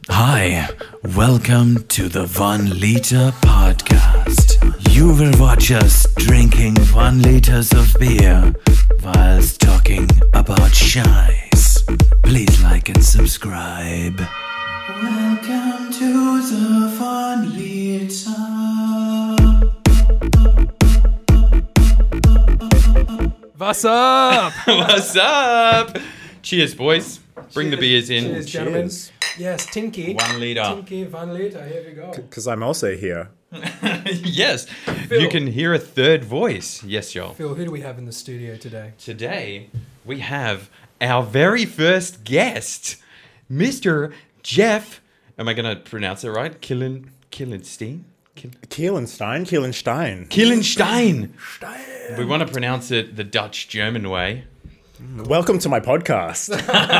Hi, welcome to the 1 Liter Podcast. You will watch us drinking 1 liters of beer whilst talking about shies. Please like and subscribe. Welcome to the 1 Liter. What's up? What's up? Cheers, boys. Bring the beers in. Cheers, gentlemen. Cheers. Yes, Tinky. 1 liter. Tinky, 1 liter. Here we go. Because I'm also here. Yes. Phil. You can hear a third voice. Yes, y'all. Phil, who do we have in the studio today? Today, we have our very first guest, Mr. Jeff. Am I going to pronounce it right? Killenstein? Kielenstein. Killenstein. We want to pronounce it the Dutch-German way. Welcome to my podcast.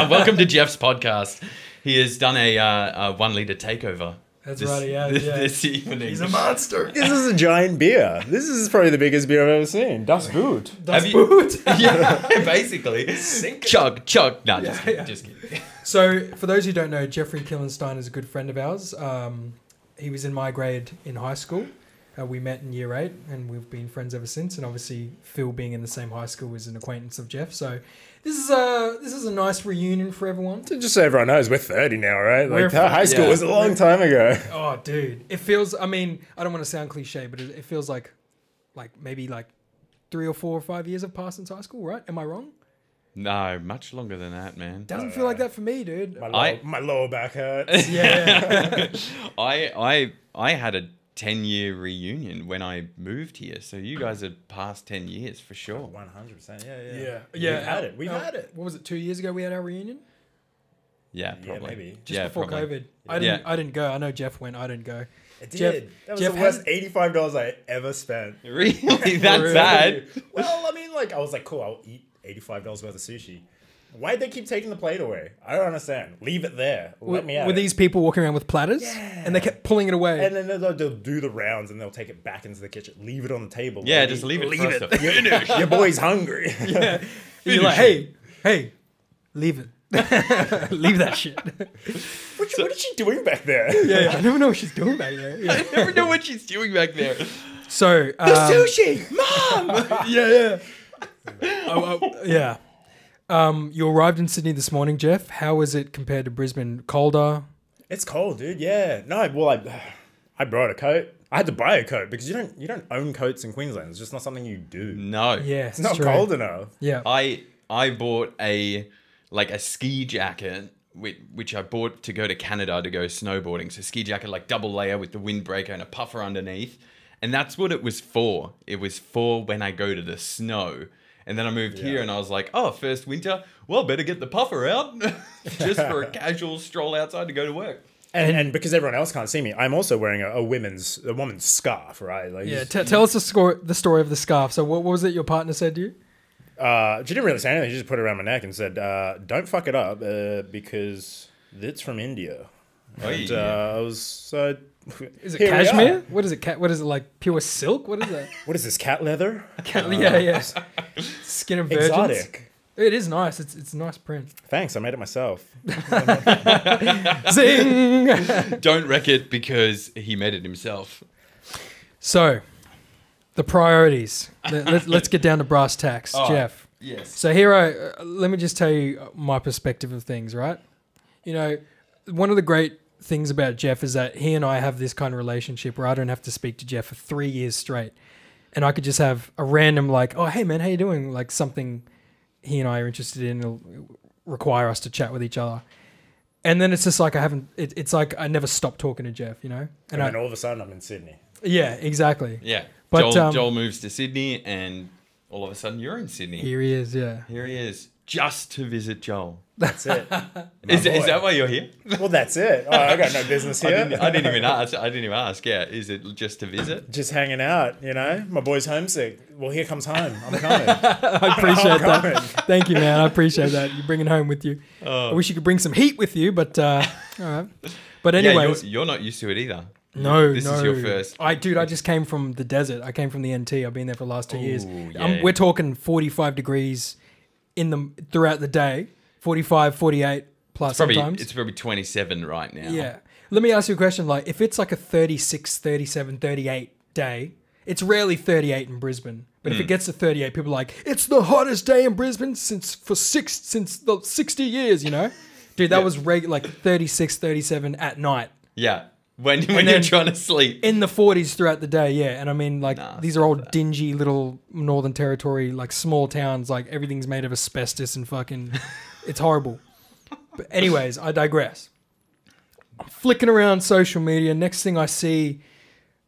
Welcome to Jeff's podcast. He has done a 1 liter takeover. That's right, yeah. This evening. He's a monster. This is a giant beer. This is probably the biggest beer I've ever seen. Das Boot. That's Have you- boot. Yeah, basically. Chug. No, just kidding. yeah. Just kidding. So, for those who don't know, Jeffrey Killenstein is a good friend of ours. He was in my grade in high school. We met in year 8 and we've been friends ever since. And obviously, Phil being in the same high school is an acquaintance of Jeff. So, this is a nice reunion for everyone. Just so everyone knows, we're 30 now, right? We're Like, high school yeah. was a long time ago. Oh, dude. It feels, I mean, I don't want to sound cliche, but it feels like maybe 3 or 4 or 5 years have passed since high school, right? Am I wrong? No, much longer than that, man. Doesn't feel like that for me, dude. My lower back hurts. Yeah. I had a 10-year reunion when I moved here, so you guys had passed 10 years for sure. 100%. Yeah. We've had it. We've had it. What was it, 2 years ago we had our reunion? Yeah, Yeah, probably. maybe. Just before probably. COVID. I didn't go. I know Jeff went. I didn't go. It Jeff- did. That was Jeff the worst $85 I ever spent. Really? That's Really? bad? Well, I mean, I was like, cool, I'll eat $85 worth of sushi. Why'd they keep taking the plate away? I don't understand. Leave it there. Let me out. Were these people walking around with platters? Yeah. And they kept pulling it away. And then they'll do the rounds and they'll take it back into the kitchen. Leave it on the table. Yeah, Like, just leave it for us to Your- finish. Your boy's hungry. Yeah. And you're like, hey, leave it. Leave that shit. What is she doing back there? Yeah, I never know what she's doing back there. Yeah. I never know what she's doing back there. So, Sushi, mom. yeah. Yeah. You arrived in Sydney this morning, Jeff. How was it compared to Brisbane? Colder? It's cold, dude. Yeah. No, well, I brought a coat. I had to buy a coat because you don't own coats in Queensland. It's just not something you do. No. Yeah, It's not cold enough. Yeah. I bought a ski jacket, which I bought to go to Canada to go snowboarding. So ski jacket, like double layer with the windbreaker and a puffer underneath. And that's what it was for. It was for when I go to the snow. And then I moved here and I was like, oh, first winter, well, better get the puffer out just for a casual stroll outside to go to work. And because everyone else can't see me, I'm also wearing a woman's scarf, right? Like, Yeah, tell us the story of the scarf. So what was it your partner said to you? she didn't really say anything. She just put it around my neck and said, "Don't fuck it up, because it's from India." And I was Is it here we cashmere? are. What is it? What is it, like pure silk? What is that? What is this, cat leather? Yeah. Skin of virgins. Exotic. It is nice. It's a nice print. Thanks, I made it myself. Zing! Don't wreck it because he made it himself. So, the priorities. Let's get down to brass tacks, Jeff. Yes. So here let me just tell you my perspective of things, right? You know, one of the great things about Jeff is that he and I have this kind of relationship where I don't have to speak to Jeff for 3 years straight. And I could just have a random oh, hey man, how you doing? Like something he and I are interested in will require us to chat with each other. And then it's just like it's like I never stop talking to Jeff, you know? And then all of a sudden I'm in Sydney. Yeah, exactly. Yeah. But, Joel moves to Sydney and all of a sudden you're in Sydney. Here he is, yeah. Here he is, just to visit Joel. That's it. Is boy. that why you're here? Well, that's it. Oh, I got no business I here. didn't even ask. Yeah, is it just to visit? Just hanging out, you know? My boy's homesick. Well, here comes home. I'm coming. I appreciate I'm that. coming. Thank you, man. I appreciate that. You're bringing home with you. I wish you could bring some heat with you, but all right. But anyways, you're not used to it either. no, This no. is your first. I just came from the desert. I came from the NT. I've been there for the last 2 years. yeah. We're talking 45 degrees throughout the day, 45, 48 plus Probably sometimes. it's probably 27 right now. Yeah. Let me ask you a question. Like, if it's like a 36, 37, 38 day, it's rarely 38 in Brisbane. But if it gets to 38, people are like, it's the hottest day in Brisbane since the 60 years, you know? Dude, that was like 36, 37 at night. Yeah. When then- you're trying to sleep. In the 40s throughout the day, yeah. And I mean, like, Nah, these are all dingy little Northern Territory, like, small towns. Like, everything's made of asbestos and fucking... It's horrible. But anyways, I digress. I'm flicking around social media. Next thing I see,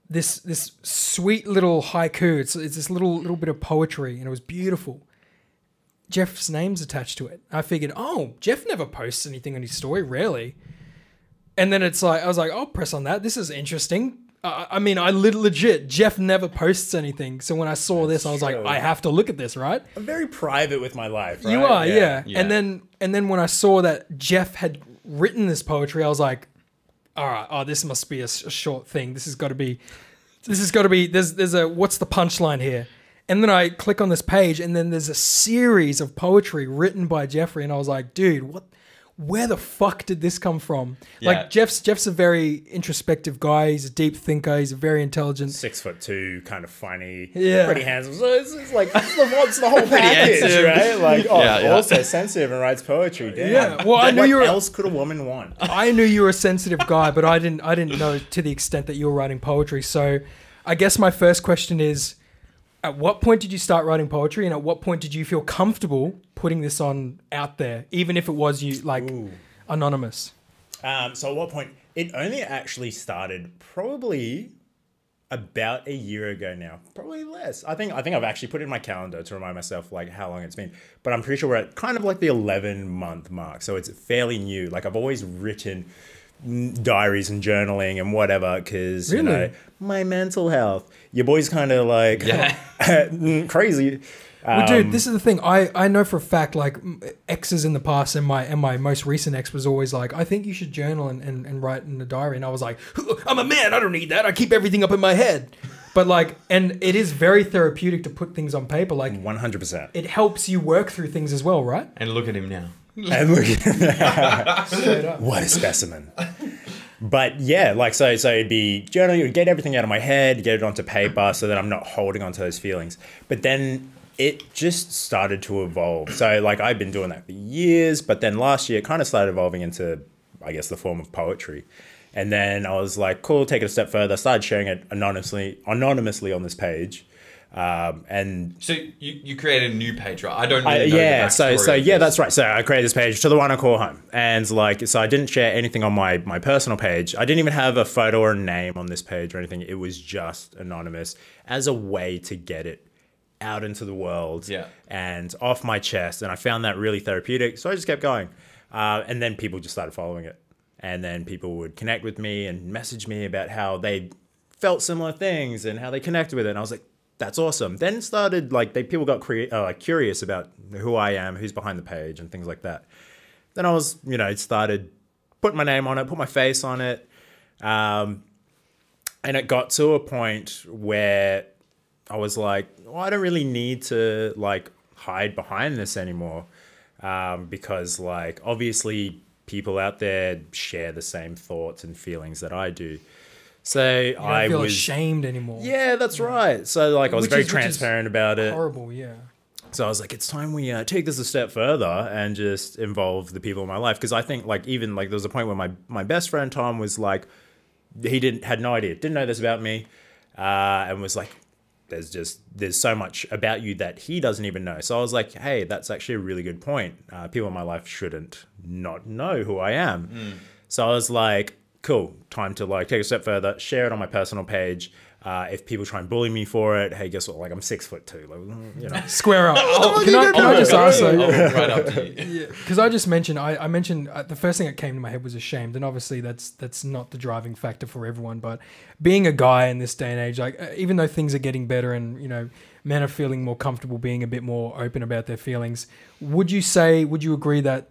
this sweet little haiku. It's this little bit of poetry, and it was beautiful. Jeff's name's attached to it. I figured, oh, Jeff never posts anything on his story, rarely. And then it's like, I was like, I'll press on that. This is interesting. I mean, legit, Jeff never posts anything. So when I saw this, I was like, true. I have to look at this, right? I'm very private with my life, right? You are, yeah. Yeah. And then when I saw that Jeff had written this poetry, I was like, all right, oh, this must be a short thing. There's a, what's the punchline here? And then I click on this page, and then there's a series of poetry written by Jeffrey, and I was like, dude, where the fuck did this come from? Yeah. Like, Jeff's a very introspective guy. He's a deep thinker. He's very intelligent. 6'2", kind of funny, Yeah. pretty handsome. So it's like it's the whole package, handsome. right? Like, Yeah. also sensitive and writes poetry. Damn. Yeah, well, I knew what you were- else could a woman want? I knew you were a sensitive guy, but I didn't know to the extent that you were writing poetry. So I guess my first question is, at what point did you start writing poetry, and at what point did you feel comfortable putting this on out there, even if it was you like anonymous? So at what point? It only actually started probably about a year ago now, probably less. I think I've actually put it in my calendar to remind myself like how long it's been, but I'm pretty sure we're at kind of like the 11-month mark. So it's fairly new. Like, I've always written diaries and journaling and whatever, because you know, Really? my mental health. Your boy's kind of like crazy. Well, dude, this is the thing. I know for a fact, like, exes in the past, and my most recent ex was always like, I think you should journal and write in a diary. And I was like, I'm a man. I don't need that. I keep everything up in my head. But like, and it is very therapeutic to put things on paper. Like, 100%. it helps you work through things as well, right? And look at him now. And look at Straight up. what a specimen. But yeah, like, so it'd be journaling, you'd get everything out of my head, get it onto paper so that I'm not holding onto those feelings. But then it just started to evolve. So like, I've been doing that for years, but then last year it kind of started evolving into, I guess, the form of poetry. And then I was like, cool, take it a step further, started sharing it anonymously on this page. And So you created a new page, right? I don't really know yeah, the so backstory of yeah, this. that's right. So I created this page to the one I call home, and like, so I didn't share anything on my personal page. I didn't even have a photo or a name on this page or anything. It was just anonymous as a way to get it out into the world, Yeah. and off my chest. And I found that really therapeutic, so I just kept going. And then people just started following it, and then people would connect with me and message me about how they felt similar things and how they connected with it. And I was like, that's awesome. Then started like people got curious about who I am, who's behind the page, and things like that. Then I was, started putting my name on it, put my face on it, and it got to a point where I was like, well, I don't really need to like hide behind this anymore, because like, obviously people out there share the same thoughts and feelings that I do. So You don't I feel was ashamed anymore. yeah, that's right. So like, I was Which very is transparent about it. Horrible, yeah. So I was like, it's time we take this a step further and just involve the people in my life. Because I think like, even like, there was a point where my best friend Tom was like, he had no idea, didn't know this about me, and was like, there's so much about you that he doesn't even know. So I was like, hey, that's actually a really good point. People in my life shouldn't not know who I am. So I was like, cool, time to like take a step further, share it on my personal page. If people try and bully me for it, hey, guess what? Like, I'm 6'2", like, Square up. Can I just ask though? Right up to you. Because I just mentioned, I mentioned the first thing that came to my head was ashamed, and obviously that's not the driving factor for everyone. But being a guy in this day and age, like, even though things are getting better and men are feeling more comfortable being a bit more open about their feelings, would you agree that?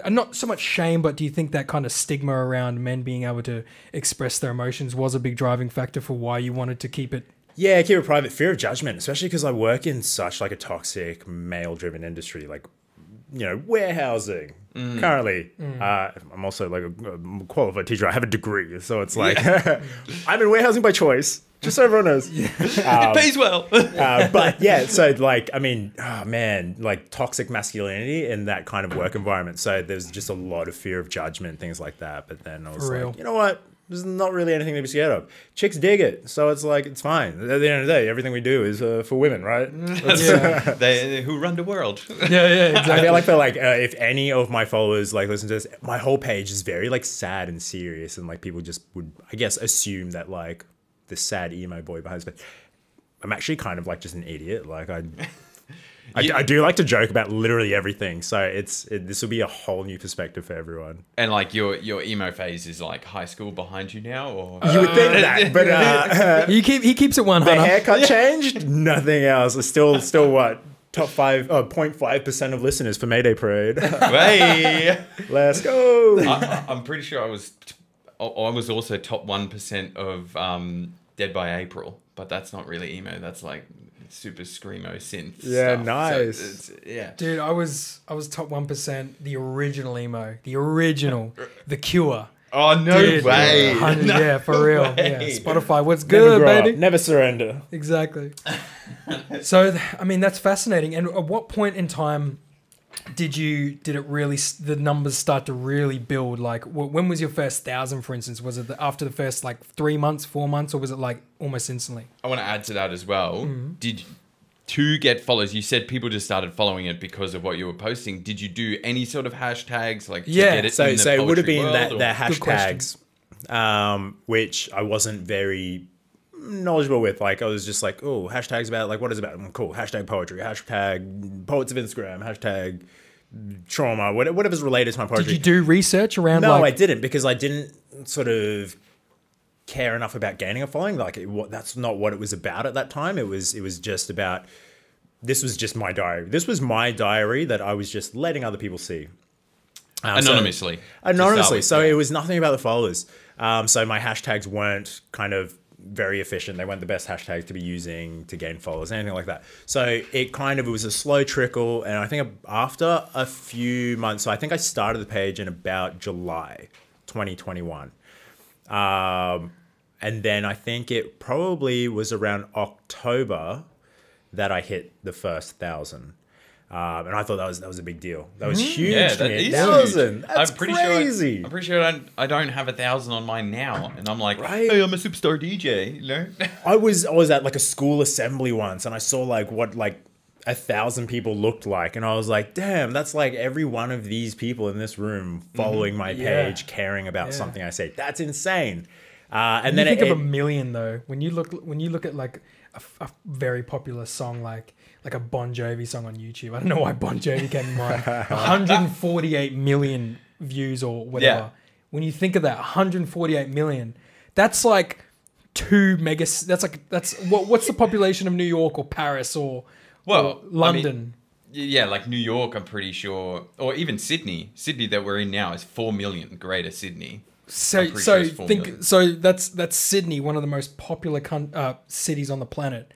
Not so much shame, but do you think that kind of stigma around men being able to express their emotions was a big driving factor for why you wanted to keep it? yeah, keep it private. Fear of judgment, especially because I work in such like a toxic male-driven industry, like warehousing, currently. I'm also like a qualified teacher. I have a degree, so it's like I'm in warehousing by choice. Just so everyone knows. It pays well. But yeah, so like, I mean, oh man, like toxic masculinity in that kind of work environment. So there's just a lot of fear of judgment, things like that. But then I was For real. like, you know what? There's not really anything to be scared of. Chicks dig it. So it's like, it's fine. At the end of the day, everything we do is for women, right? They who run the world. Yeah, exactly. I feel like if any of my followers like listen to this, my whole page is very like sad and serious. And like people just would, I guess, assume that like, the sad emo boy behind his face. I'm actually kind of like just an idiot. Like I do like to joke about literally everything. So this will be a whole new perspective for everyone. And like your emo phase is like high school behind you now, or You would think that, but he keeps it 100. the haircut changed. Nothing else. It's still what top 0.5% of listeners for Mayday Parade. hey, Let's go. I'm pretty sure I was also top 1% of Dead by April, but that's not really emo. That's like super screamo synth. Yeah, stuff. nice. So yeah. Dude, I was top 1%, the original emo, The Cure. Oh no Dude, way! 100, No yeah, for real. way. Yeah, Spotify, what's Never good, grow baby? up. Never surrender. Exactly. So, I mean, that's fascinating. And at what point in time did the numbers start to really build? Like, when was your first 1,000, for instance? Was it after the first like 3 months, 4 months, or was it like almost instantly? I want to add to that as well. Mm-hmm. To get followers, you said people just started following it because of what you were posting. Did you do any sort of hashtags like to Yeah, get it So in the it would have poetry been world, that or- the Good question. hashtags, which I wasn't very knowledgeable with. Like I was just like, oh, hashtags about like what is it about? Cool. Hashtag poetry. Hashtag poets of Instagram. Hashtag trauma. Whatever's related to my poetry. Did you do research around No, I like... didn't because I didn't sort of care enough about gaining a following. Like that's not what it was about at that time. It was just about. This was just my diary. This was my diary that I was just letting other people see. anonymously. Anonymously. So yeah. it was nothing about the followers. So my hashtags weren't kind of very efficient. They weren't the best hashtags to be using to gain followers, anything like that. So it was a slow trickle. And I think after a few months, so I think I started the page in about July 2021. And then I think it probably was around October that I hit the first 1,000. And I thought that was a big deal. That was huge Yeah, to that me. is 1,000. huge. That's crazy. I'm pretty sure I don't have 1,000 on mine now, and I'm like, Right? hey, I'm a superstar DJ. You know? I was at like a school assembly once, and I saw like what like 1,000 people looked like, and I was like, damn, that's like every one of these people in this room following my page, caring about something I say. That's insane. And then you think of a million though. When you look at like a very popular song like a Bon Jovi song on YouTube. I don't know why Bon Jovi came to mind. 148 million views or whatever. Yeah. When you think of that, 148 million, that's like what's the population of New York or Paris or London? Yeah, like New York, I'm pretty sure, or even Sydney. Sydney that we're in now is 4 million. Greater Sydney. So pretty sure it's 4 million. so that's Sydney, one of the most popular cities on the planet.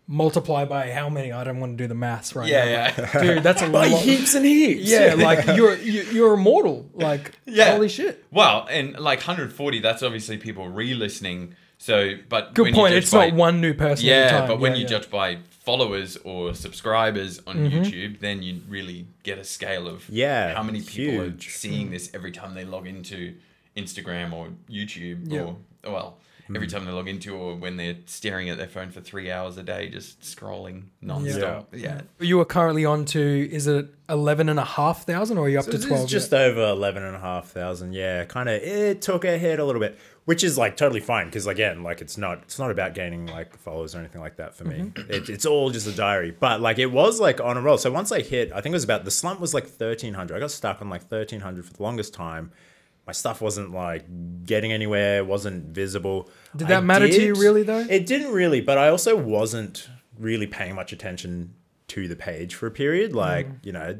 Multiply by how many? I don't want to do the maths right now. Yeah. Dude, that's a by lot. heaps and heaps. Yeah, like you're immortal. Like holy shit. Well, and like 140, that's obviously people re-listening. So, but Good when point. you judge It's by- not one new person at a Yeah, time. but when Yeah, you yeah. judge by followers or subscribers on Mm-hmm. YouTube, then you really get a scale of Yeah, how many people huge. are seeing this every time they log into Instagram or YouTube Yeah. or every time they log into or when they're staring at their phone for 3 hours a day just scrolling nonstop. Yeah. You are currently on to, is it 11,500 or are you up So to this 12? is just over 11,500. Yeah, kind of. It took a hit a little bit, which is like totally fine because again, like it's not about gaining like followers or anything like that for me. It's all just a diary. But like it was like on a roll. So once I hit, I think it was about the slump was like 1,300. I got stuck on like 1,300 for the longest time. My stuff wasn't like getting anywhere, wasn't visible. Did that matter to you really, though? It didn't really, but I also wasn't really paying much attention to the page for a period. Like, you know,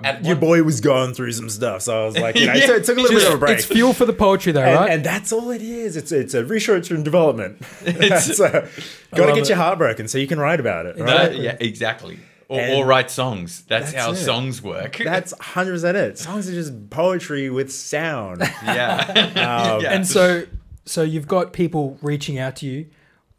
At your one- boy was going through some stuff. So I was like, you know, it took a little bit of a break. It's fuel for the poetry though, right? And that's all it is. It's a research and development. Got to love get it. your heart broken so you can write about it, right? Yeah, exactly. Or write songs. That's how it. songs work. That's 100% it. Songs are just poetry with sound. yeah. Yeah. And so you've got people reaching out to you.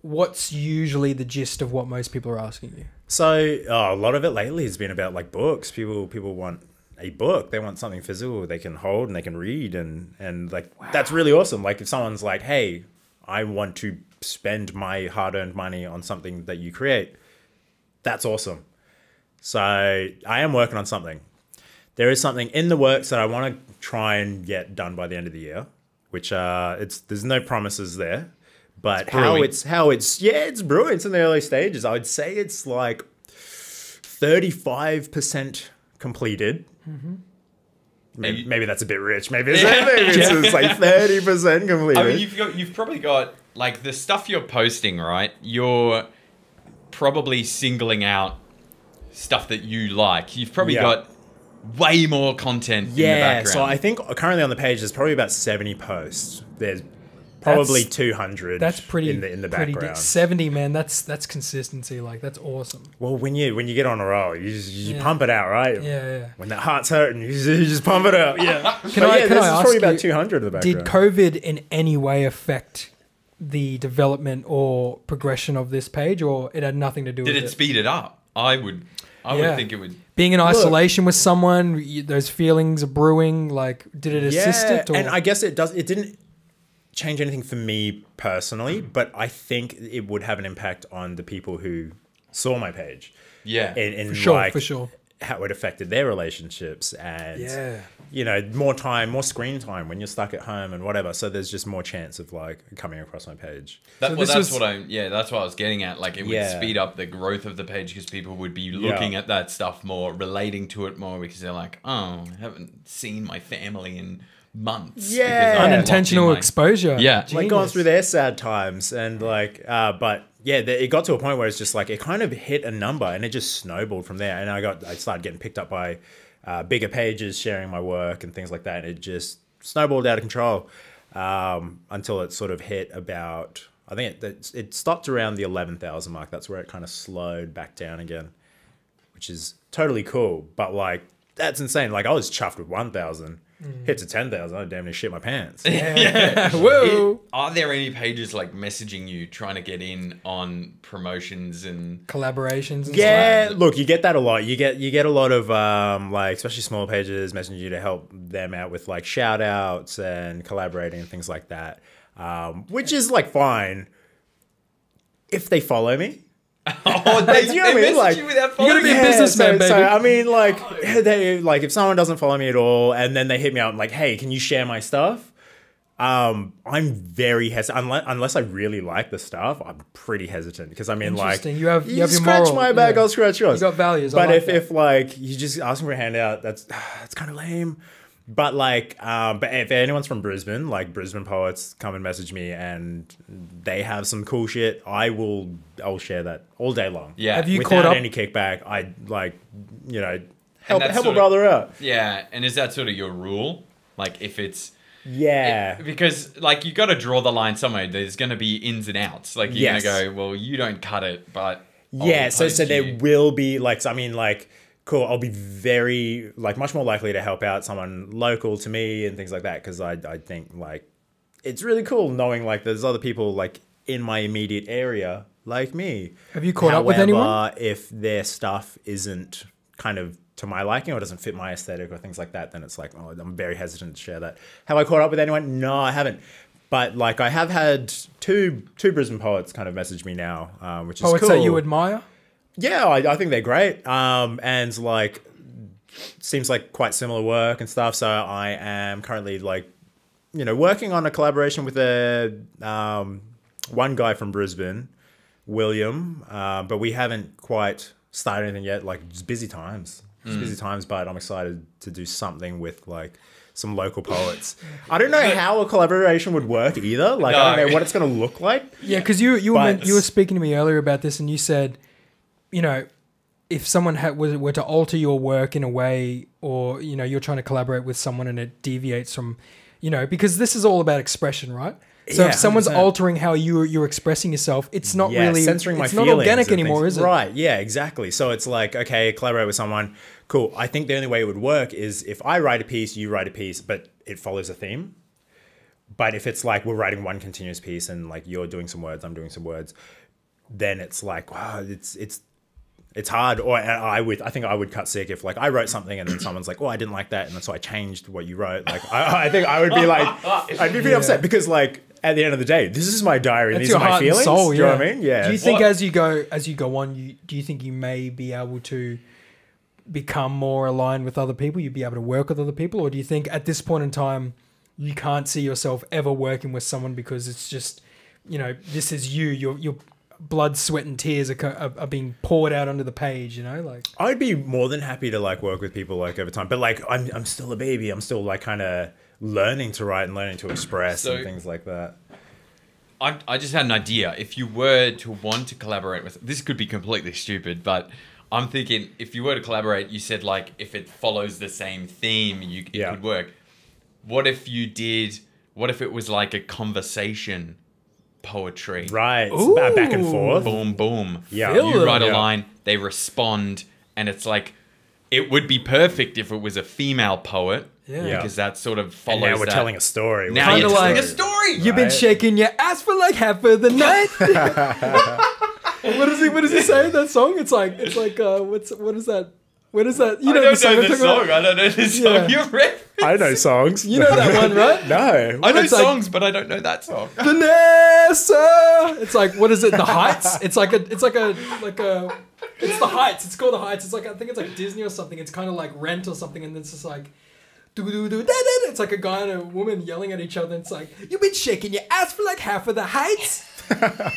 What's usually the gist of what most people are asking you? So a lot of it lately has been about like books. People want a book. They want something physical they can hold and they can read, and like that's really awesome. Like if someone's like, hey, I want to spend my hard-earned money on something that you create, that's awesome. So I am working on something. There is something in the works that I want to try and get done by the end of the year, which there's no promises there, but it's brewing. It's in the early stages. I would say it's like 35% completed. Mm-hmm. Maybe that's a bit rich. Maybe it's like 30% completed. I mean, you've probably got like the stuff you're posting, right? You're probably singling out stuff that you like. You've probably got way more content in the background. So I think currently on the page there's probably about 70 posts. There's probably 200. That's pretty in the background. 70, man. That's consistency. Like that's awesome. Well, when you get on a roll, you pump it out, right? Yeah. When that heart's hurting, you just pump it out. Yeah. Can I ask probably you, about 200 in the background. did COVID in any way affect the development or progression of this page, or it had nothing to do with it? Did it speed it up? I would think it would. Being in isolation with someone, those feelings are brewing. Like, did it assist it? Or? And I guess it does. It didn't change anything for me personally, but I think it would have an impact on the people who saw my page. Yeah, in for sure. How it affected their relationships and more screen time when you're stuck at home and whatever. So there's just more chance of like coming across my page. That's what I was getting at. Like it would speed up the growth of the page because people would be looking at that stuff more, relating to it more because they're like, oh, I haven't seen my family in months. Yeah, unintentional exposure. Yeah, Genius. Like going through their sad times and like, but yeah, it got to a point where it's just like it kind of hit a number and it just snowballed from there. And I started getting picked up by bigger pages sharing my work and things like that. And it just snowballed out of control until it sort of hit about, I think it stopped around the 11,000 mark. That's where it kind of slowed back down again, which is totally cool. But like, that's insane. Like I was chuffed with 1,000. Hit to 10,000, I damn near shit my pants. Whoa. Are there any pages like messaging you trying to get in on promotions and collaborations? And stuff? Look, you get that a lot. You get a lot of like especially small pages messaging you to help them out with like shout outs and collaborating and things like that, which is like fine if they follow me. Oh, they message like, you without following. You gotta be a businessman, baby. So I mean, like, if someone doesn't follow me at all, and then they hit me up, like, hey, can you share my stuff? I'm very hesitant unless I really like the stuff. I'm pretty hesitant because I mean, like, you have your scratch moral, my back, I'll scratch yours. You got values. But like if like you just asking for a handout, that's kind of lame. But like, but if anyone's from Brisbane, like Brisbane Poets, come and message me, and they have some cool shit, I'll share that all day long. Yeah, have you without caught up? any kickback? I like, help a brother out. Yeah, and is that sort of your rule? Like if it's because like you got to draw the line somewhere. There's going to be ins and outs. Like you're going to go, well, you don't cut it, but so there will be like, I mean, like. Cool. I'll be very much more likely to help out someone local to me and things like that because I think like it's really cool knowing like there's other people like in my immediate area like me. Have you caught up with anyone? If their stuff isn't kind of to my liking or doesn't fit my aesthetic or things like that, then it's like, oh, I'm very hesitant to share that. Have I caught up with anyone? No, I haven't. But like I have had two Brisbane poets kind of message me now, which is cool. Poets that you admire? Yeah, I think they're great. And like, seems like quite similar work and stuff. So I am currently like, working on a collaboration with one guy from Brisbane, William. But we haven't quite started anything yet. Like, just busy times. But I'm excited to do something with like some local poets. I don't know how a collaboration would work either. Like, I don't know what it's going to look like. Yeah, because you were speaking to me earlier about this, and you said, if someone were to alter your work in a way, or you're trying to collaborate with someone and it deviates from You know, because this is all about expression, right? So Yeah, if someone's 100%. altering how you're expressing yourself, it's not really censoring my it's not feelings organic and anymore, things. is it? Right? Yeah, exactly. So it's like, okay, collaborate with someone. Cool. I think the only way it would work is if I write a piece, you write a piece, but it follows a theme. But if it's like we're writing one continuous piece and like you're doing some words, I'm doing some words, then it's like, wow, it's hard. Or I think I would cut sick if like I wrote something and then someone's like, oh, I didn't like that, and so I changed what you wrote. Like I think I would be like, I'd be pretty upset because like at the end of the day, this is my diary and That's these are your my heart and feelings. soul. Do you know what I mean? Yeah. Do you think as you go on, do you think you may be able to become more aligned with other people? You'd be able to work with other people, or do you think at this point in time you can't see yourself ever working with someone because it's just, you know, this is you. Your blood, sweat, and tears are being poured out onto the page. You know, like I'd be more than happy to like work with people like over time, but like I'm still a baby. I'm still like kind of learning to write and learning to express So- and things like that. I just had an idea. If you were to want to collaborate with, this could be completely stupid, but I'm thinking if you were to collaborate, you said like if it follows the same theme, it Yeah. could work. What if it was like a conversation poetry? Right. Ooh. Back and forth. Boom, boom. Yeah. Feel You write a Yeah. line, they respond, and it's like, it would be perfect if it was a female poet. Yeah. Because that sort of And follows now we're that. telling a story. Now Kinda you're telling like- a story. you've been Right. shaking your ass for like half of the night. What does he say in that song? It's like what is that? What is that? You I know don't the song know I'm the talking about? song. I don't know the song. Yeah. You're right. I know songs. You know that one, right? No. I know It's like- songs, but I don't know that song. Vanessa. It's like, what is it? The Heights. It's the Heights. It's called the Heights. It's like, I think it's like Disney or something. It's kind of like Rent or something, and it's just like, it's like a guy and a woman yelling at each other. And it's like, you've been shaking your ass for like half of the Heights.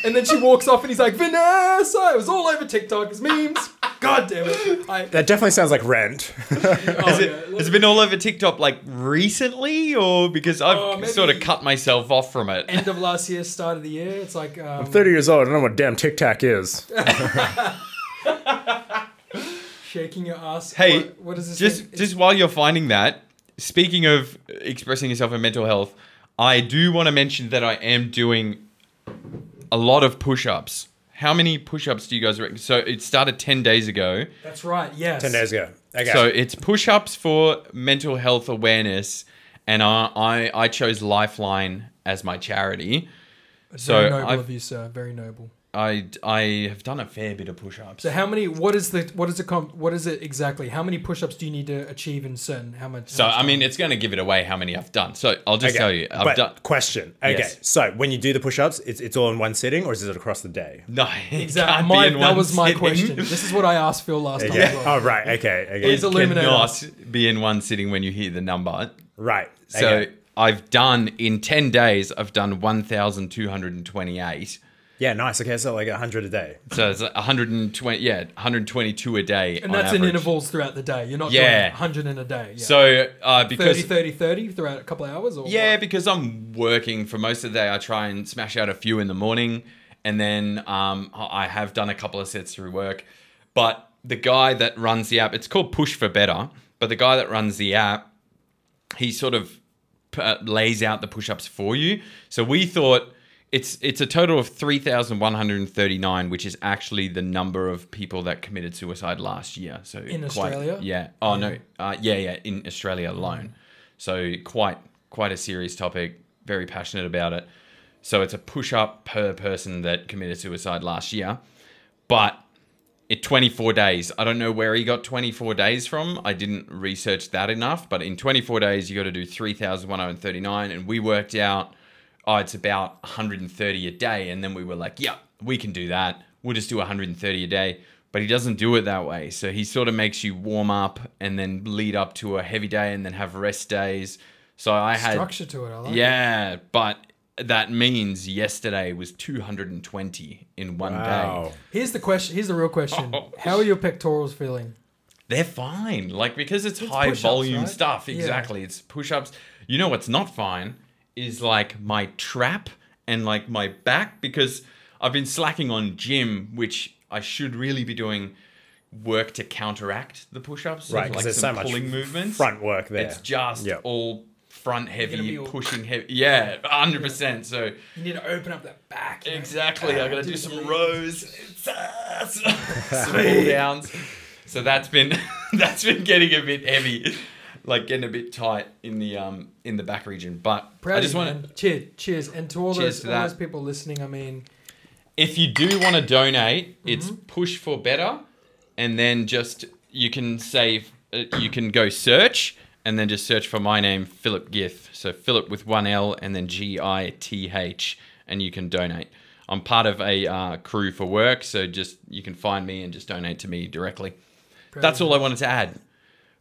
And then she walks off, and he's like, Vanessa. It was all over TikTok. It's memes. God damn it. That definitely sounds like Rent. Has it been all over TikTok like recently, or because I've maybe- sort of cut myself off from it? End of last year, start of the year. It's like 30 years old. I don't know what damn Tic Tac is. shaking your ass. Hey, what is this? thing? just while you're finding that, speaking of expressing yourself in mental health, I do want to mention that I am doing a lot of push-ups. How many push-ups do you guys reckon? So it started 10 days ago. That's right. Yes. 10 days ago. Okay. So it's push-ups for mental health awareness, and I chose Lifeline as my charity. So Very noble I've- of you, sir. Very noble. I have done a fair bit of push-ups. So how many? What is it exactly? How many push-ups do you need to achieve in certain? How much? So I mean, it's going to give it away how many I've done. So I'll just Okay. tell you, I've But done. question. Okay. Yes. So when you do the push-ups, it's all in one sitting, or is it across the day? No, it exactly. can't be in That one was my sitting. question. This is what I asked Phil last time. Okay. As well. Oh, right. Okay. Okay. Please illuminate Cannot us. be in one sitting when you hear the number. Right. So Okay. I've done in 10 days. I've done 1,228. Yeah, nice. Okay, so like 100 a day. So it's 120. Yeah, 122 a day. And on that's in average. intervals throughout the day. You're not Yeah. doing 100 in a day. Yeah. So because 30 throughout a couple of hours? Or yeah, what? because I'm working for most of the day. I try and smash out a few in the morning, and then I have done a couple of sets through work. But the guy that runs the app, it's called Push for Better. But the guy that runs the app, he sort of lays out the push-ups for you. So we thought it's a total of 3,139, which is actually the number of people that committed suicide last year. So In Australia? Yeah. Oh no. Yeah. In Australia alone. So quite a serious topic. Very passionate about it. So it's a push-up per person that committed suicide last year, but in 24 days. I don't know where he got 24 days from. I didn't research that enough, but in 24 days, you got to do 3,139. And we worked out, it's about 130 a day. And then we were like, yeah, we can do that. We'll just do 130 a day. But he doesn't do it that way. So he sort of makes you warm up and then lead up to a heavy day and then have rest days. So I had Structure to it. I like it. yeah, but that means yesterday was 220 in one Wow. day. Here's the question. Here's the real question. Oh. How are your pectorals feeling? They're fine. Like, because it's high push-ups, volume right? stuff. Yeah. Exactly. It's push-ups. You know what's not fine is like my trap and like my back, because I've been slacking on gym, which I should really be doing work to counteract the push-ups. Right, like because there's some so much pulling movements. front work there. It's just Yep. all front gonna heavy, be all- pushing heavy. Yeah, 100%. So You need to open up that back. you know? exactly, I gotta do some some rows, some pull downs. So that's been getting a bit heavy, like getting a bit tight in the back region. But Proud I just of you, want man. to. Cheers, and to all Cheers to all that. those people listening. I mean, If you do want to donate, it's Push for Better, and then just you can you can go search, and then just search for my name, Philip Gith. So Philip with one L and then GITH, and you can donate. I'm part of a crew for work, so just you can find me and just donate to me directly. That's all I wanted to add.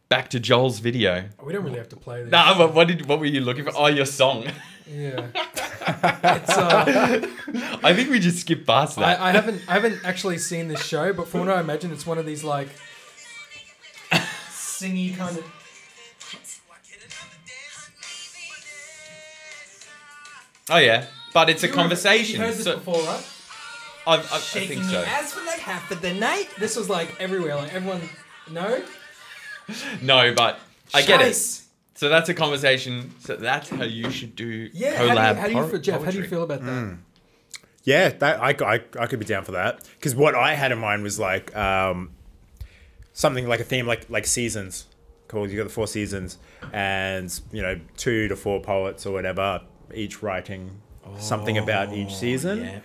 Back to Joel's video. we don't really have to play this. Nah, but what were you looking for? Oh, your song. Yeah, it's I think we just skipped past that. I haven't actually seen this show, but from what I imagine, it's one of these like singy kind of. Oh yeah, but it's a You conversation. heard this So before, right? I think so. ass for like half of the night. This was like everywhere, like everyone. No, No, but I get it. Chase. So that's a conversation. So that's how you should do Yeah, collab how do you feel, Jeff? How do you poetry. feel about that? Yeah, that I could be down for that. Because what I had in mind was like something like a theme like seasons. Called you got the 4 seasons, and 2 to 4 poets or whatever, each writing something about each season.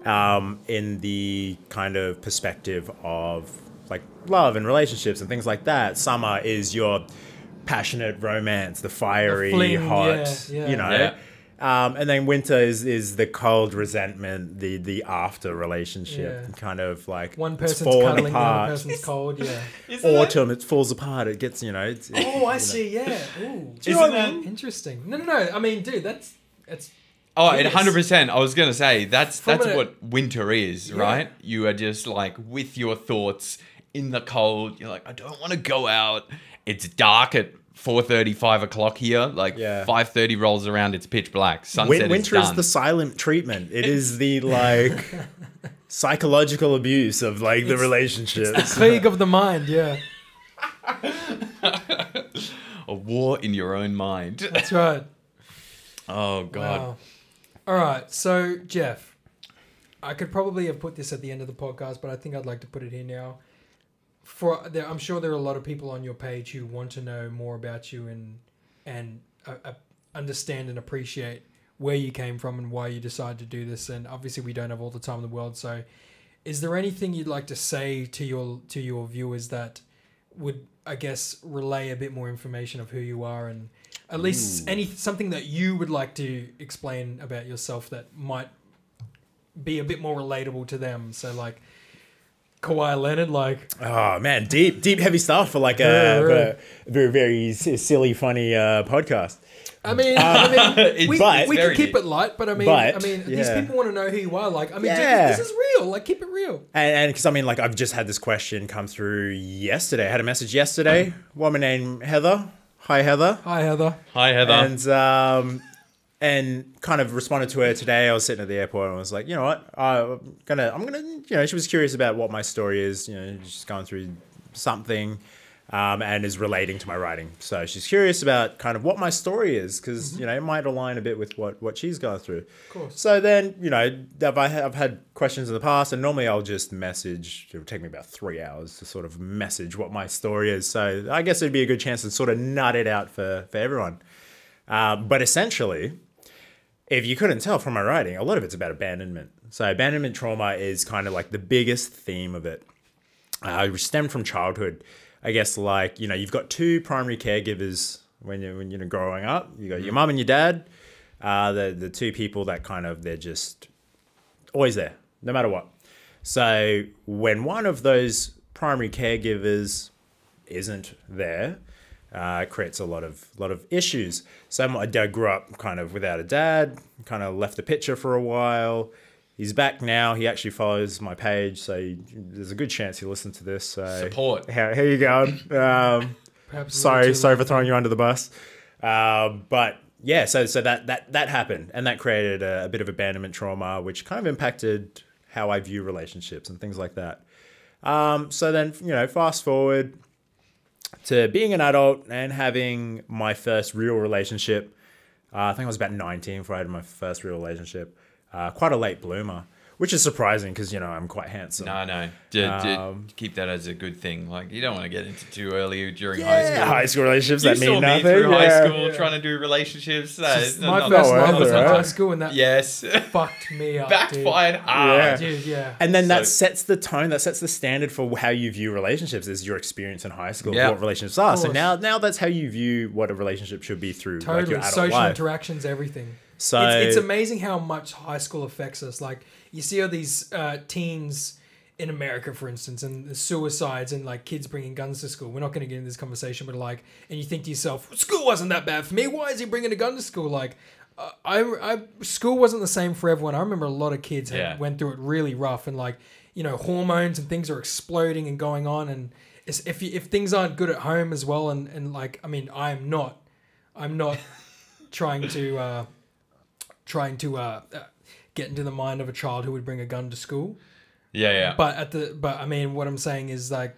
Yeah. In the kind of perspective of like love and relationships and things like that. Summer is your passionate romance, the fiery, The fling, hot, yeah. Yeah. And then winter is the cold resentment, the after relationship, Yeah. kind of like One it's person's falling cuddling, the other apart. person's cold. Yeah. Autumn, it falls apart. It gets it's Oh, I see. Yeah. Ooh. Isn't that? Interesting. No. I mean, dude, that's. Oh, Genius. 100%. I was gonna say that's From a- what winter is, right? You are just like with your thoughts in the cold. You're like, I don't want to go out. It's dark at 4:30, 5 o'clock here. Like Yeah. 5:30 rolls around, it's pitch black. Sunset Winter is is done. the silent treatment. It is the like psychological abuse of like the relationships. Plague of the mind. Yeah. A war in your own mind. That's right. Oh god. Wow. All right. So, Jeff, I could probably have put this at the end of the podcast, but I think I'd like to put it here now. I'm sure there are a lot of people on your page who want to know more about you and understand and appreciate where you came from and why you decided to do this. And obviously, we don't have all the time in the world. So, is there anything you'd like to say to your viewers that would, I guess, relay a bit more information of who you are, and at least something that you would like to explain about yourself that might be a bit more relatable to them? So like Kawhi Leonard, like Oh man, deep heavy stuff for like a very very silly funny podcast. I mean, we It's can very keep deep. it light, but these But, people want to know who you are. Like, I mean, Yeah. dude, this is real. Like, keep it real. And because I mean, like I've just had this question come through yesterday. I had a message yesterday. Woman named Heather. Hi Heather. Hi, Heather. Hi Heather. And kind of responded to her today. I was sitting at the airport and I was like, you know what, I'm gonna, she was curious about what my story is. She's going through something, and is relating to my writing. So she's curious about kind of what my story is because it might align a bit with what she's going through. Of course. So then I've had questions in the past, and normally I'll just message. It would take me about 3 hours to sort of message what my story is. So I guess it'd be a good chance to sort of nut it out for everyone. But essentially, if you couldn't tell from my writing, a lot of it's about abandonment. So abandonment trauma is kind of like the biggest theme of it. It stemmed from childhood. I guess like, you've got 2 primary caregivers when you're growing up. You got your mum and your dad. The 2 people that kind of, they're just always there, no matter what. So when one of those primary caregivers isn't there, it creates a lot of issues. So my dad grew up kind of without a dad, kind of left the picture for a while. He's back now. He actually follows my page, so there's a good chance he'll listen to this. So Support. How you going? Perhaps a little Sorry too for late. throwing you under the bus. But yeah, so that happened, and that created a bit of abandonment trauma, which kind of impacted how I view relationships and things like that. So then, fast forward, to being an adult and having my first real relationship. I think I was about 19 before I had my first real relationship. Quite a late bloomer, which is surprising because, I'm quite handsome. No. Keep that as a good thing. Like, you don't want to get into too early during Yeah, high school relationships You that saw mean me nothing. through high Yeah. school trying to do relationships. My first No love was in wonder, high right? school, and that Yes. fucked me up, Backfired Yeah. hard. dude. Yeah. And then that So- sets the tone, that sets the standard for how you view relationships is your experience in high school, Yeah. what relationships are. So course. now that's how you view what a relationship should be through like Totally. your adult Social life. interactions, everything. So It's amazing how much high school affects us. Like, you see all these teens in America, for instance, and the suicides and like kids bringing guns to school. We're not going to get into this conversation, but like, and you think to yourself, school wasn't that bad for me. Why is he bringing a gun to school? Like, school wasn't the same for everyone. I remember a lot of kids went through it really rough, and like, hormones and things are exploding and going on. And if things aren't good at home as well, and like, I mean, I'm not trying to get into the mind of a child who would bring a gun to school. Yeah. But I mean, what I'm saying is like,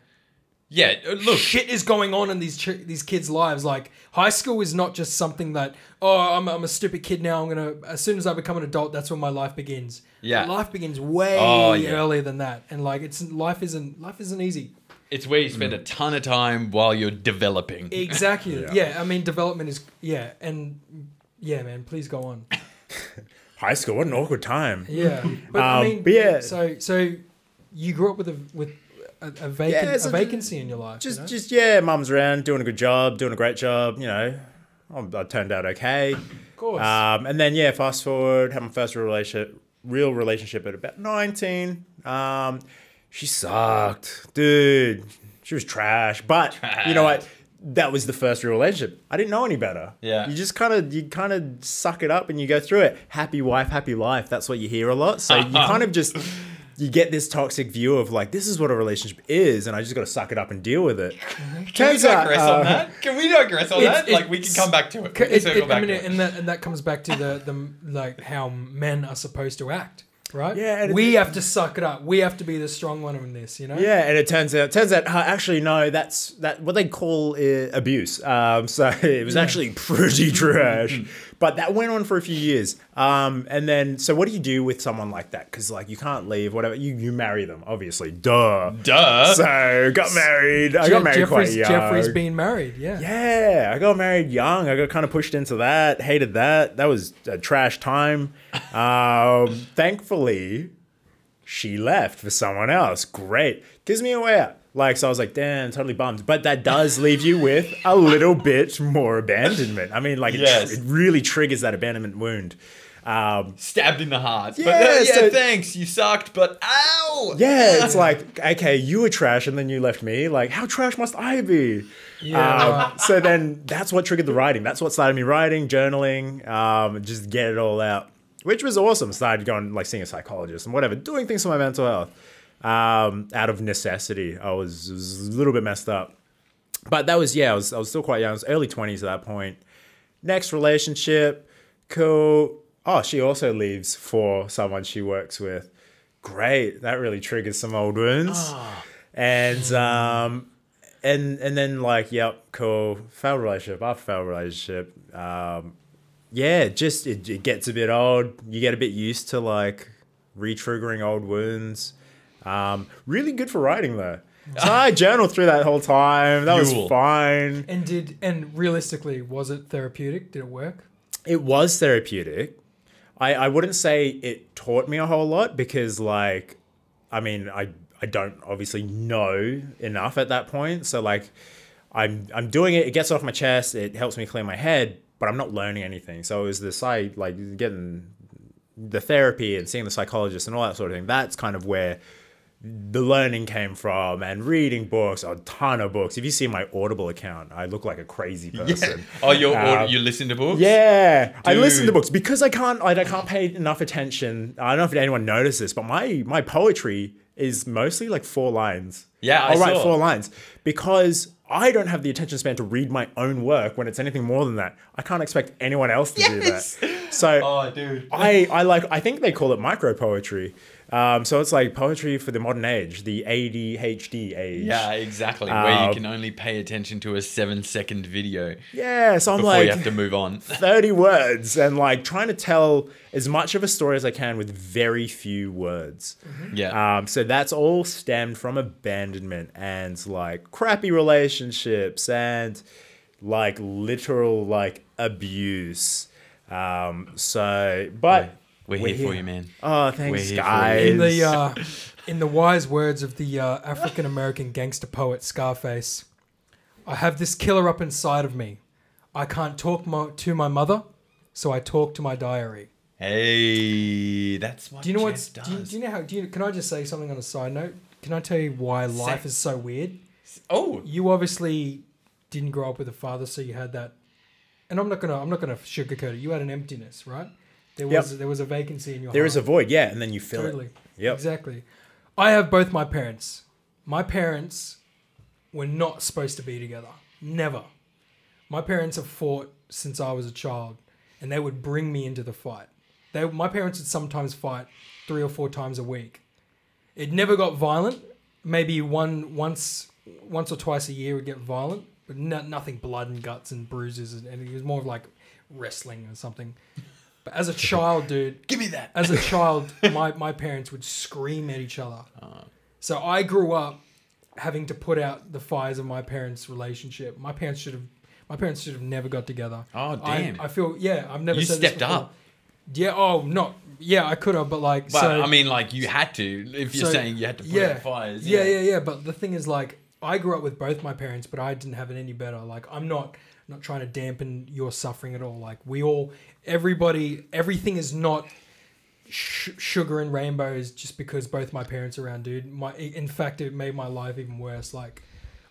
Yeah, look. shit is going on in these kids' lives. Like, high school is not just something that, I'm a stupid kid now. As soon as I become an adult, that's when my life begins. Yeah. Life begins way earlier than that, and like, life isn't easy. It's where you spend a ton of time while you're developing. Exactly. Yeah. I mean, development is man. Please go on. high school, what an awkward time. Yeah, but I mean, but yeah. So you grew up with a vacancy in your life. Just mum's around, doing a good job, doing a great job, I turned out okay. Of course. And then fast forward, had my first real relationship at about 19. She sucked, dude. She was trash. But you know what? That was the first real relationship. I didn't know any better. Yeah. You just kind of suck it up and you go through it. Happy wife, happy life. That's what you hear a lot. So you kind of just you get this toxic view of like, this is what a relationship is, and I just got to suck it up and deal with it. Can we digress on that? Can we digress on that? Like, we can come back to it. We can circle back to it. And that comes back to the like how men are supposed to act. Right? Yeah, and we have to suck it up. We have to be the strong one in this, Yeah, and it turns out actually no, that's what they call abuse. So it was actually pretty trash. But that went on for a few years. And then, so what do you do with someone like that? Because like you can't leave, whatever. You marry them, obviously. Duh. So got married. I got married quite young. Jeffrey's been married. Yeah. Yeah, I got married young. I got kind of pushed into that. Hated that. That was a trash time. Thankfully, she left for someone else. Great. Gives me a way out. Like, so I was like, damn, totally bummed. But that does leave you with a little bit more abandonment. I mean, like, it really triggers that abandonment wound. Stabbed in the heart. Yeah, But so- thanks. You sucked, but ow! Yeah, it's like, okay, you were trash and then you left me. Like, how trash must I be? Yeah. So then that's what triggered the writing. That's what started me writing, journaling, just get it all out, which was awesome. Started going, like, seeing a psychologist and whatever, doing things for my mental health. Out of necessity. I was a little bit messed up. But that was, I was still quite young. I was early 20s at that point. Next relationship, cool. Oh, she also leaves for someone she works with. Great. That really triggers some old wounds. And then like, yep, cool. Failed relationship after failed relationship. Just it gets a bit old. You get a bit used to like re-triggering old wounds. Really good for writing though. So I journaled through that whole time. That was fine. And realistically, was it therapeutic? Did it work? It was therapeutic. I wouldn't say it taught me a whole lot because like, I mean, I don't obviously know enough at that point. So like I'm doing it. It gets off my chest. It helps me clear my head, but I'm not learning anything. So it was like getting the therapy and seeing the psychologist and all that sort of thing. That's kind of where the learning came from, and reading books, a ton of books. If you see my Audible account, I look like a crazy person. Oh, you listen to books? Yeah, Dude. I listen to books because I can't pay enough attention. I don't know if anyone noticed this, but my poetry is mostly like 4 lines. Yeah, I'll write saw. 4 lines because I don't have the attention span to read my own work when it's anything more than that. I can't expect anyone else to do that. So Oh, dude. I think they call it micro poetry. So it's like poetry for the modern age, the ADHD age. Yeah, exactly. Where you can only pay attention to a 7-second video Yeah, so I'm before like you have to move on. 30 words and like trying to tell as much of a story as I can with very few words. Yeah. So that's all stemmed from abandonment and like crappy relationships and like literal like abuse. But We're here for you, man. Oh, We're thanks, here for you. guys. In the wise words of the African American gangster poet Scarface, I have this killer up inside of me. I can't talk to my mother, so I talk to my diary. Hey, that's what Do you know Jeff what's? does. Do you know how? Can I just say something on a side note? Can I tell you why life is so weird? Oh, You obviously didn't grow up with a father, so you had that. And I'm not gonna sugarcoat it. You had an emptiness, right? There was a vacancy in your heart. There is a void, yeah, and then you fill Totally. it. Yep. Exactly. I have both my parents. My parents were not supposed to be together. Never. My parents have fought since I was a child, and they would bring me into the fight. My parents would sometimes fight 3 or 4 times a week. It never got violent. Maybe once or twice a year would get violent, but nothing blood and guts and bruises, and it was more of like wrestling or something. But as a child, dude, give me that. as a child, my parents would scream at each other. So I grew up having to put out the fires of my parents' relationship. My parents should have never got together. Oh, damn. I feel I've never You said this stepped before. up. Yeah. Oh, not. Yeah, I could have, but like. But so, I mean, like, you had to. If you're saying you had to put out fires. Yeah. But the thing is, like, I grew up with both my parents, but I didn't have it any better. Like, I'm not trying to dampen your suffering at all. Like, everything is not sugar and rainbows just because both my parents are around, dude. In fact, it made my life even worse. Like,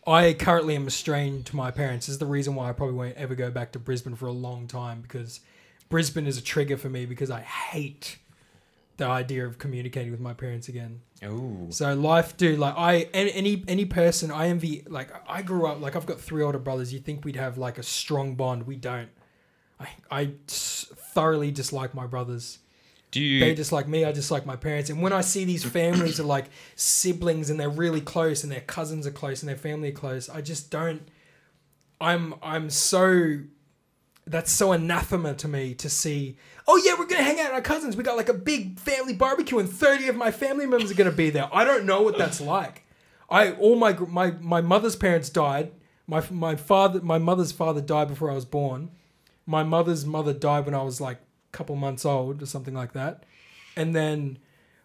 I currently am estranged to my parents. This is the reason why I probably won't ever go back to Brisbane for a long time, because Brisbane is a trigger for me, because I hate the idea of communicating with my parents again. Oh. So life, dude, like any person, I envy, like I grew up, like I've got 3 older brothers. You think we'd have like a strong bond. We don't. I thoroughly dislike my brothers. They dislike me, I dislike my parents. And when I see these families are like siblings and they're really close and their cousins are close and their family are close, I just don't, I'm so, that's so anathema to me to see, oh yeah, we're going to hang out with our cousins. We got like a big family barbecue and 30 of my family members are going to be there. I don't know what that's like. My mother's parents died. My mother's father died before I was born. My mother's mother died when I was like a couple months old or something like that. And then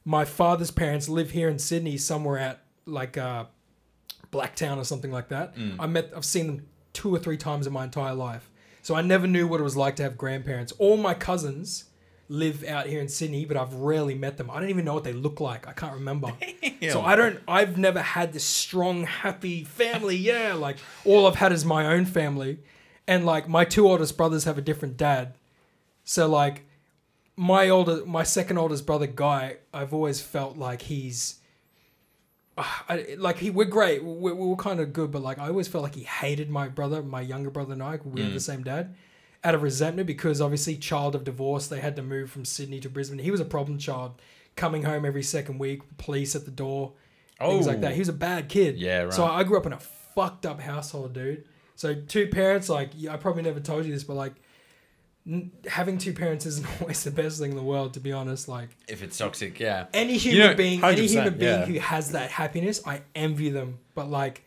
my father's parents live here in Sydney somewhere at like Blacktown or something like that. I've seen them 2 or 3 times in my entire life. So I never knew what it was like to have grandparents. All my cousins live out here in Sydney, but I've rarely met them. I don't even know what they look like. I can't remember. So I've never had this strong, happy family. Yeah, like all I've had is my own family. And like my 2 oldest brothers have a different dad. So like my second oldest brother, Guy, I've always felt like we're great. We're kind of good, but like I always felt like he hated my younger brother and I. We had the same dad, out of resentment, because obviously child of divorce, they had to move from Sydney to Brisbane. He was a problem child, coming home every second week, police at the door, things like that. He was a bad kid. Yeah, right. So I grew up in a fucked up household, dude. So 2 parents, like I probably never told you this, but like having 2 parents isn't always the best thing in the world, to be honest. Like if it's toxic, yeah. Any human being 100%, who has that happiness, I envy them. But like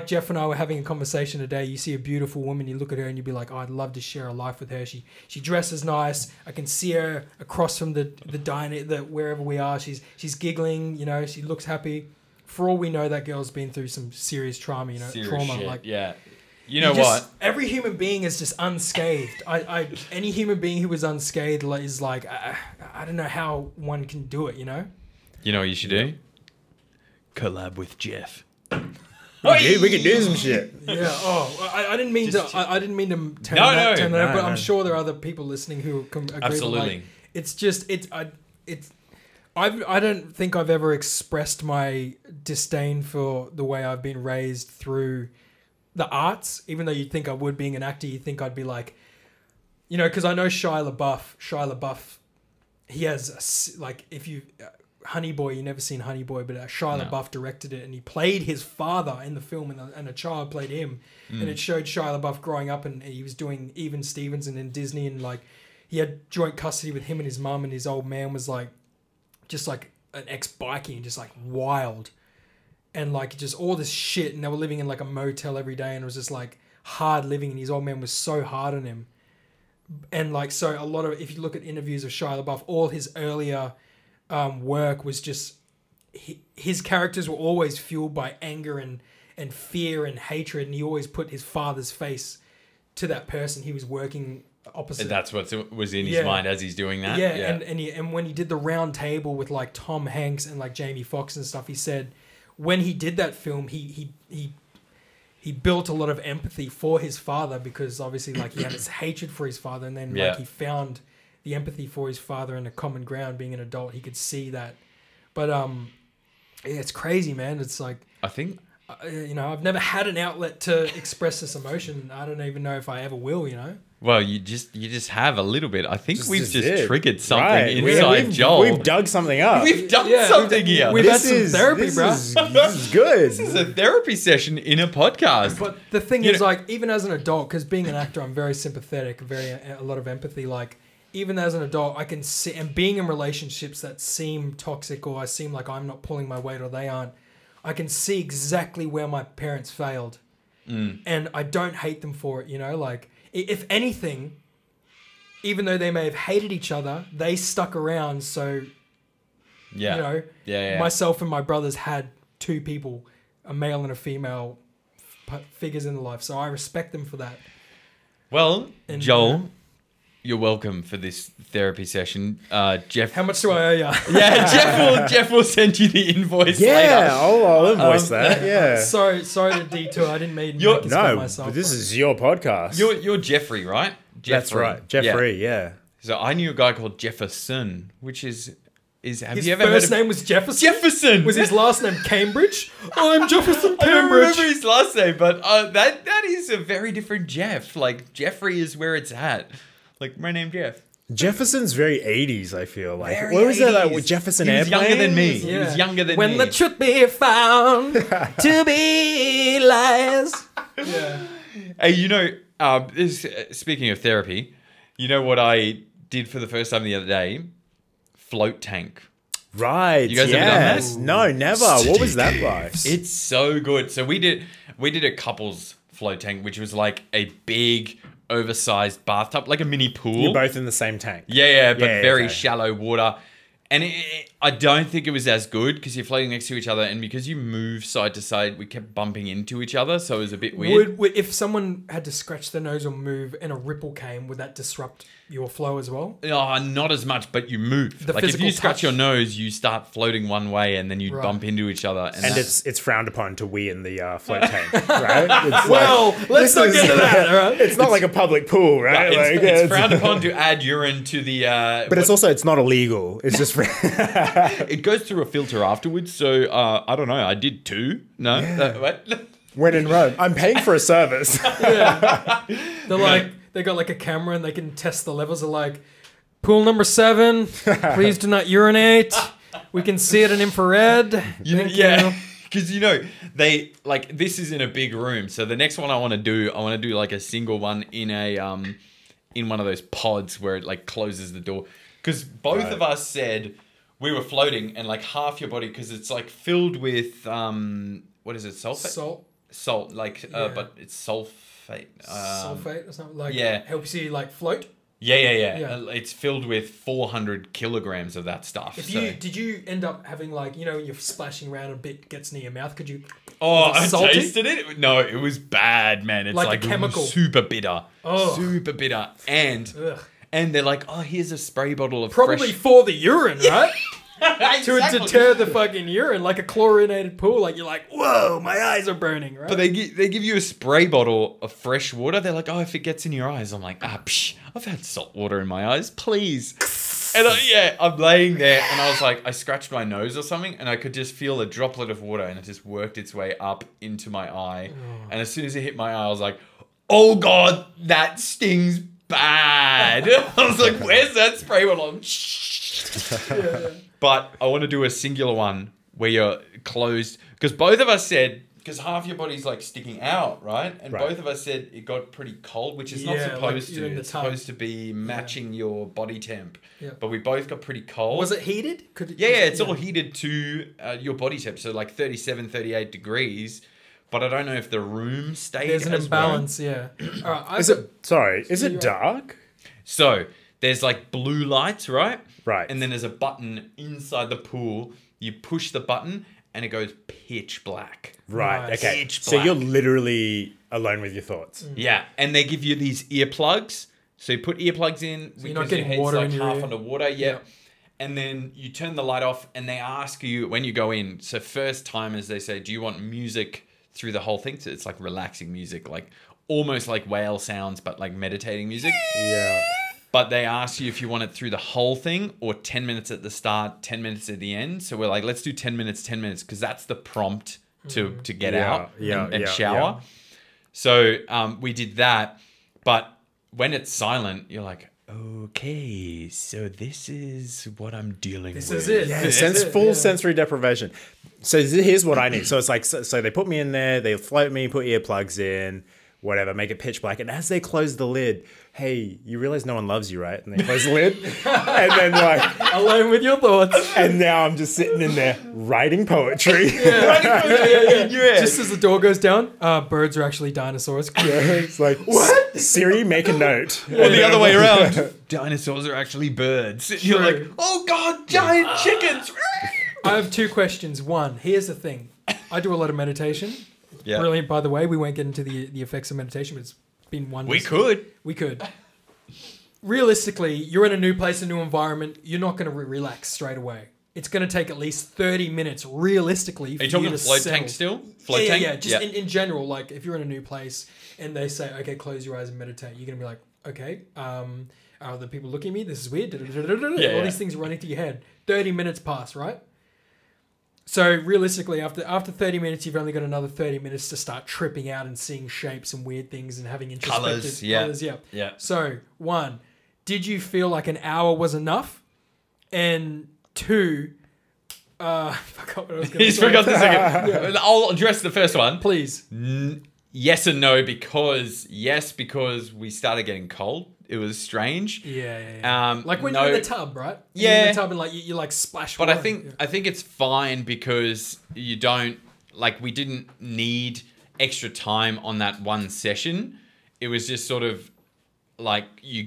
Jeff and I were having a conversation today, you see a beautiful woman, you look at her and you'd be like, oh, I'd love to share a life with her. She dresses nice. I can see her across from the diner, wherever we are. She's giggling, you know, she looks happy. For all we know, that girl's been through some serious trauma, trauma. Shit, like, yeah. You know what? Every human being is just unscathed. Any human being who is unscathed is like, I don't know how one can do it, you know? You know what you should do? Collab with Jeff. We can do some shit. Yeah. Oh, I didn't mean to. I didn't mean to turn No, that. But no. I'm sure there are other people listening who can agree. Absolutely. Like, it's just I don't think I've ever expressed my disdain for the way I've been raised through the arts. Even though you'd think I would, being an actor, you'd think I'd be like, you know, because I know Shia LaBeouf, he has if you Honey Boy, you never seen Honey Boy, but Shia LaBeouf directed it, and he played his father in the film, and a child played him, and it showed Shia LaBeouf growing up, and he was doing Even Stevenson in Disney, and like he had joint custody with him and his mum, and his old man was like just like an ex-bikie and just like wild, and like just all this shit, and they were living in like a motel every day, and it was just like hard living, and his old man was so hard on him. And like, so a lot of, if you look at interviews of Shia LaBeouf, all his earlier work was just, his characters were always fueled by anger and fear and hatred, and he always put his father's face to that person he was working opposite. And that's what was in his mind as he's doing that. Yeah. And when he did the Round Table with like Tom Hanks and like Jamie Foxx and stuff, he said when he did that film, he built a lot of empathy for his father, because obviously like he had this hatred for his father, and then like he found the empathy for his father and a common ground. Being an adult, he could see that. But it's crazy, man. It's like, I think, you know, I've never had an outlet to express this emotion. I don't even know if I ever will, you know. well, you just have a little bit. I think we've just did. triggered something Right. inside Joel. We've dug something up. We've done Yeah, something here. we've had some therapy, bro. This is good. This is a therapy session in a podcast. But the thing You is, know- like, even as an adult, because being an actor, I'm very sympathetic, a lot of empathy. Like, even as an adult, I can see, and being in relationships that seem toxic, or I seem like I'm not pulling my weight or they aren't, I can see exactly where my parents failed. And I don't hate them for it, you know? Like, if anything, even though they may have hated each other, they stuck around. So, Yeah. you know, Yeah. myself and my brothers had two people, a male and a female figures in their life. So I respect them for that. Well, And, Joel, you're welcome for this therapy session. Jeff. How much do I owe you? Yeah, Jeff will send you the invoice Yeah, later. I'll invoice that. Yeah. Sorry to detour. I didn't mean You're- make it about No, myself. but this is your podcast. You're Jeffrey, right? That's right. Jeffrey, yeah. So I knew a guy called Jefferson, which is have his you ever first heard of name was Jefferson? Jefferson? Was his last name Cambridge? I'm Jefferson I don't Cambridge. remember his last name, but that is a very different Jeff. Like, Jeffrey is where it's at. Like, my name Jeff. Jefferson's very 80s, I feel like. Very What was that, like, 80s. with Jefferson He was Airplane? younger than me. Yeah. He was younger than when me. the truth be found to be lies. Yeah. Hey, you know, speaking of therapy, you know what I did for the first time the other day? Float tank. Right, You guys ever done yes. that? No, never. What was that like? It's so good. So we did a couples float tank, which was like a big, oversized bathtub, like a mini pool. You're both in the same tank. Yeah, but Yeah, very okay. shallow water. And I don't think it was as good because you're floating next to each other, and because you move side to side, we kept bumping into each other, so it was a bit weird. Would if someone had to scratch their nose or move and a ripple came, would that disrupt your flow as well? Oh, not as much, but you move. The Like if physical you scratch touch. your nose, you start floating one way, and then you Right. bump into each other. And that's- it's frowned upon to wee in the float tank, right? It's Well, let's this not is- get into that, all right? It's not like a public pool, right? it's, Like, it's frowned upon to add urine to the. But it's not illegal. It's just it goes through a filter afterwards. So I don't know. I did two. No, what? when in Rome. I'm paying for a service. They're like, they got like a camera and they can test the levels. They're like, pool number 7, please do not urinate. We can see it in infrared. Thank Yeah. you. Because they like this is in a big room. So the next one I want to do like a single one in a in one of those pods where it like closes the door. Because both of us said we were floating and like half your body, because it's like filled with what is it, sulfate? Salt, like Yeah. but it's sulfate. Sulfate or something like yeah. helps you like float. Yeah. Yeah. It's filled with 400 kilograms of that stuff. If so. did you end up having like, you know, when you're splashing around a bit gets near your mouth, could you? Oh, Was it I salty? tasted it. No, it was bad, man. It's Like a like, chemical. super bitter. Oh. Super bitter. And they're like, oh, here's a spray bottle of Probably fresh. for the urine, right? To Exactly. deter the fucking urine, like a chlorinated pool. Like you're like, whoa, my eyes are burning, right? But they give you a spray bottle of fresh water. They're like, oh, if it gets in your eyes, I'm like, I've had salt water in my eyes, please. And I'm laying there, and I was like, I scratched my nose or something, and I could just feel a droplet of water, and it just worked its way up into my eye. And as soon as it hit my eye, I was like, oh god, that stings bad. I was like, where's that spray bottle? But I want to do a singular one where you're closed, because both of us said, because half your body's like sticking out, right? And both of us said it got pretty cold, which is not supposed to. It's supposed to be matching your body temp. Yeah. But we both got pretty cold. Was it heated? It's all heated to your body temp, so like 37, 38 degrees. But I don't know if the room stayed. There's an as imbalance, well. All right, Is it dark? So there's like blue lights, right? Right. And then there's a button inside the pool. You push the button and it goes pitch black. Right. Nice. Okay. Pitch So black. you're literally alone with your thoughts. Yeah, and they give you these earplugs. So you put earplugs in. you're not getting water like in your half ear. underwater. Yeah. And then you turn the light off, and they ask you when you go in. So first timers, they say, "Do you want music through the whole thing?" So it's like relaxing music, like almost like whale sounds, but like meditating music. Yeah. But they ask you if you want it through the whole thing or 10 minutes at the start, 10 minutes at the end. So we're like, let's do 10 minutes, because that's the prompt to get out and shower. Yeah. So we did that. But when it's silent, you're like, okay, so this is what I'm dealing with. This is it. Yeah, full sensory deprivation. So here's what I need. So it's like, so they put me in there, they float me, put earplugs in, whatever, make it pitch black. And as they close the lid, hey, you realize no one loves you, right? And they close the lid. And then like, alone with your thoughts. and now I'm just sitting in there writing poetry. Just as the door goes down, birds are actually dinosaurs. It's like, what? Siri, make a note. Or the other way around. Dinosaurs are actually birds. And you're like, oh God, giant chickens. I have two questions. One, here's the thing. I do a lot of meditation. Yeah. Brilliant, by the way. We won't get into the effects of meditation, but it's been wondrous. We could. Realistically, you're in a new place, a new environment. You're not going to relax straight away. It's going to take at least 30 minutes, realistically, for Are you talking to float settle. tank still? Float tank? Yeah. Just in general, like if you're in a new place and they say, okay, close your eyes and meditate, you're going to be like, okay, are the people looking at me? This is weird. All these things are running through your head. 30 minutes pass, right? So realistically, after 30 minutes, you've only got another 30 minutes to start tripping out and seeing shapes and weird things and having introspective colours. Yeah. So, one, did you feel like an hour was enough? And two, I forgot what I was going to He's say. forgot the second. I'll address the first one. Please. Yes and no, because we started getting cold. It was strange. Yeah. Like when you're in the tub, right? Yeah. You're in the tub and like you like splash But water. I think it's fine because you don't we didn't need extra time on that one session. It was just sort of like you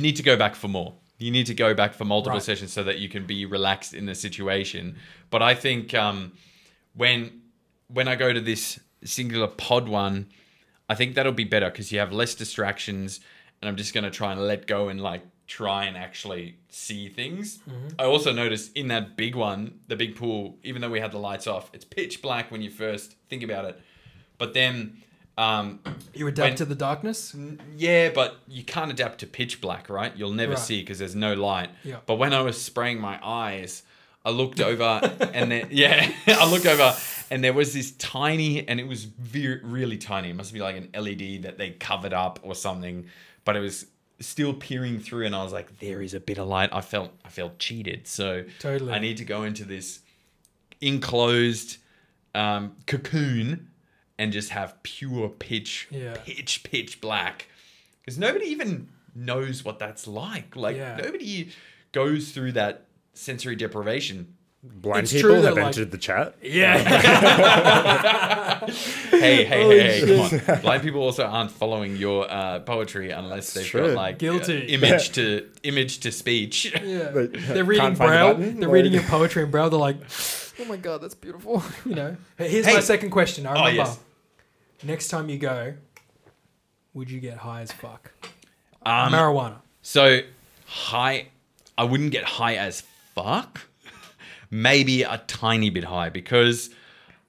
need to go back for more. You need to go back for multiple sessions so that you can be relaxed in the situation. But I think when I go to this singular pod one, I think that'll be better because you have less distractions. And I'm just going to try and let go and try and actually see things. Mm-hmm. I also noticed in that big one, the big pool, even though we had the lights off, it's pitch black when you first think about it. But then... you adapt to the darkness? Yeah, but you can't adapt to pitch black, right? You'll never see because there's no light. Yeah. But when I was spraying my eyes, I looked over and then... Yeah, I looked over and there was this tiny... And it was really tiny. It must be like an LED that they covered up or something. But it was still peering through, and I was like, "There is a bit of light." I felt cheated, so totally. I need to go into this enclosed cocoon and just have pure pitch black, because nobody even knows what that's like. Nobody goes through that sensory deprivation. Blind It's people true have that, entered the chat. Yeah. Hey, come on. Blind people also aren't following your poetry unless they've got Guilty. Image to speech. Yeah. But They're reading can't find the Braille. button, They're like- reading your poetry in Braille. They're like, oh my God, that's beautiful. Here's my second question. I remember. yes. Next time you go, would you get high as fuck? Um, Marijuana. So high, I wouldn't get high as fuck. Maybe a tiny bit high, because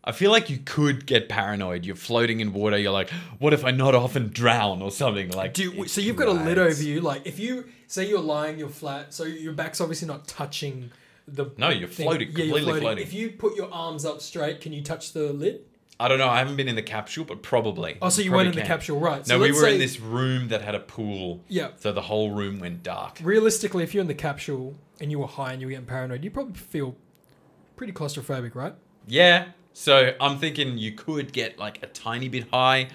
I feel like you could get paranoid. You're floating in water. You're like, what if I nod off and drown or something? Like, So you've got a lid over you. Like if you say you're lying, you're flat. So your back's obviously not touching the. No, you're thing. floating, Yeah, you're completely floating. If you put your arms up straight, can you touch the lid? I don't know. I haven't been in the capsule, but probably. Oh, so you Probably weren't in the can. capsule, right? So No, we let's were in say- this room that had a pool. Yeah. So the whole room went dark. Realistically, if you're in the capsule and you were high and you were getting paranoid, you probably feel pretty claustrophobic, right? Yeah. So I'm thinking you could get like a tiny bit high,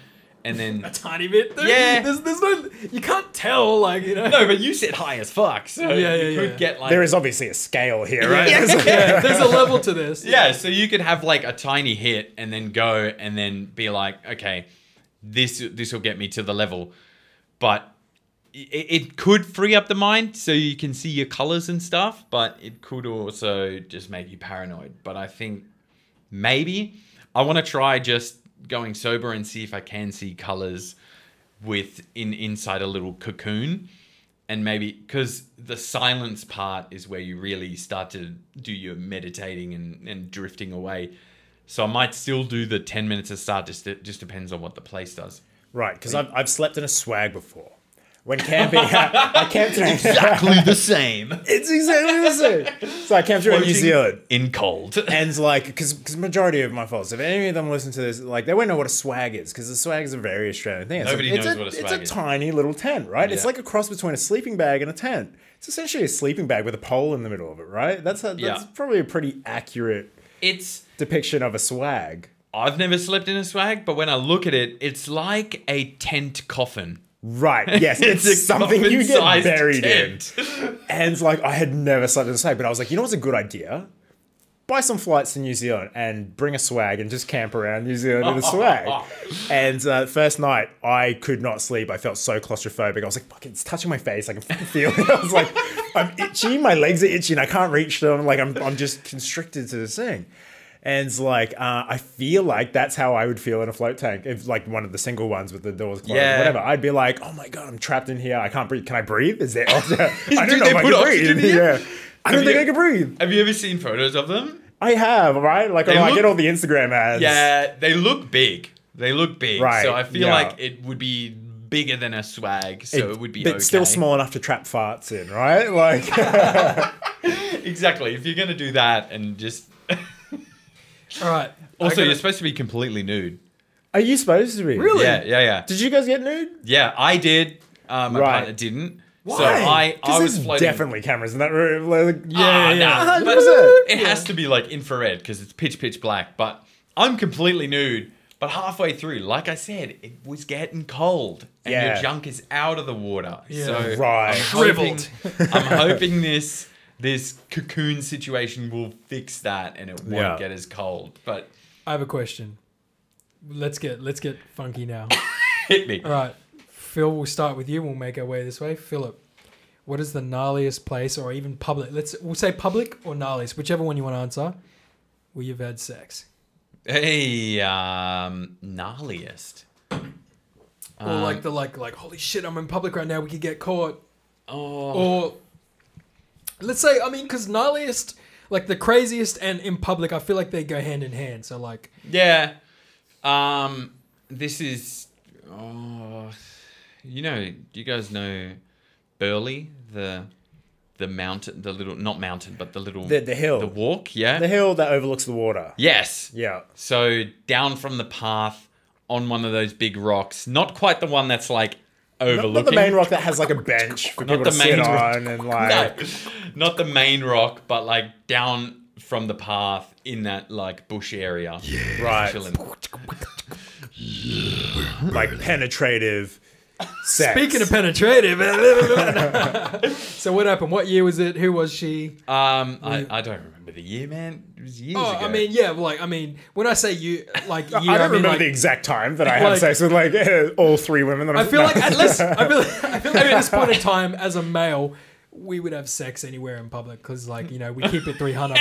and then A tiny bit. Yeah. There's no. You can't tell, like, you know. no, but you said high as fuck, so Yeah, you yeah, could yeah. get like There is obviously a scale here, right? Yeah, there's a level to this. yeah. So you could have like a tiny hit, and then go, and then be like, okay, this will get me to the level, but it could free up the mind so you can see your colors and stuff, but it could also just make you paranoid. But I think maybe I want to try just going sober and see if I can see colors inside a little cocoon, and maybe because the silence part is where you really start to do your meditating and drifting away. So I might still do the 10 minutes of start. Just depends on what the place does. Right, because I've slept in a swag before. When camping, I camped in Exactly the same. It's exactly the same. So I camped around New Zealand. In cold. And like, because majority of my followers, if any of them listen to this, like they won't know what a swag is, because the swag is a very Australian thing. Nobody knows what a swag It's is. a tiny little tent, right? It's Yeah. like a cross between a sleeping bag and a tent. It's essentially a sleeping bag with a pole in the middle of it, right? That's Yeah. probably a pretty accurate It's depiction of a swag. I've never slept in a swag, but when I look at it, it's like a tent coffin. Right, yes, it's a something you get coffin-sized buried tent. in. And like, I had never slept in a swag, but I was like, you know what's a good idea? Buy some flights to New Zealand and bring a swag and just camp around New Zealand in a swag. And first night, I could not sleep. I felt so claustrophobic. I was like, fuck, it's touching my face. I can fucking feel it. I was like, I'm itchy. My legs are itchy and I can't reach them. Like, I'm just constricted to this thing. And it's like, I feel like that's how I would feel in a float tank. If like one of the single ones with the doors closed, Yeah. whatever. I'd be like, oh my God, I'm trapped in here. I can't breathe. Can I breathe? Is there oxygen? I Do don't know they if I put can oxygen breathe. in? Yeah. I don't Have think you- I can breathe. Have you ever seen photos of them? I have, right? Like, They I look- get all the Instagram ads. Yeah, they look big. They look big. Right, So I feel yeah. like it would be bigger than a swag, so it would be but okay. still small enough to trap farts in, right? Like, Exactly. If you're gonna do that and just All right. also you're supposed to be completely nude. are you supposed to be? Really? Yeah. Did you guys get nude? Yeah, I did. My Right. partner didn't. So Why? I was there's floating. definitely cameras in that room. Like, Ah, nah, but 100%. it has to be like infrared because it's pitch black. But I'm completely nude. But halfway through, like I said, it was getting cold, and Yeah. your junk is out of the water. Yeah. So Right. Shriveled. I'm hoping this cocoon situation will fix that, and it won't Yeah. get as cold. But I have a question. Let's get funky now. hit me. All right, Phil, we'll start with you. We'll make our way this way. Philip, what is the gnarliest place, or even public? We'll say public or gnarliest, whichever one you want to answer, where you've had sex, Hey, gnarliest. or like holy shit, I'm in public right now. We could get caught. Oh, Or let's say, I mean, because gnarliest, like the craziest and in public, I feel like they go hand in hand. So like, yeah. This is. Oh, do you guys know Burley, the mountain, the little, not mountain, but the little The hill. the walk? Yeah. The hill that overlooks the water. Yes. Yeah. So down from the path on one of those big rocks, not quite the one that's like overlooking. Not the main rock that has like a bench for people the to sit main rock. on and like. No, not the main rock, but like down from the path in that like bush area. Yeah. Right. Chilling. Like penetrative sex. speaking of penetrative, so what happened? What year was it? Who was she? I don't remember the year, man. It was years Oh, ago. I mean, yeah, like, I mean, when I say you, like, year, I don't mean, remember like, the exact time that I had like- sex with like all three women that I feel no. like at least, I feel like at this point in time, as a male, we would have sex anywhere in public because, like, we keep it 300.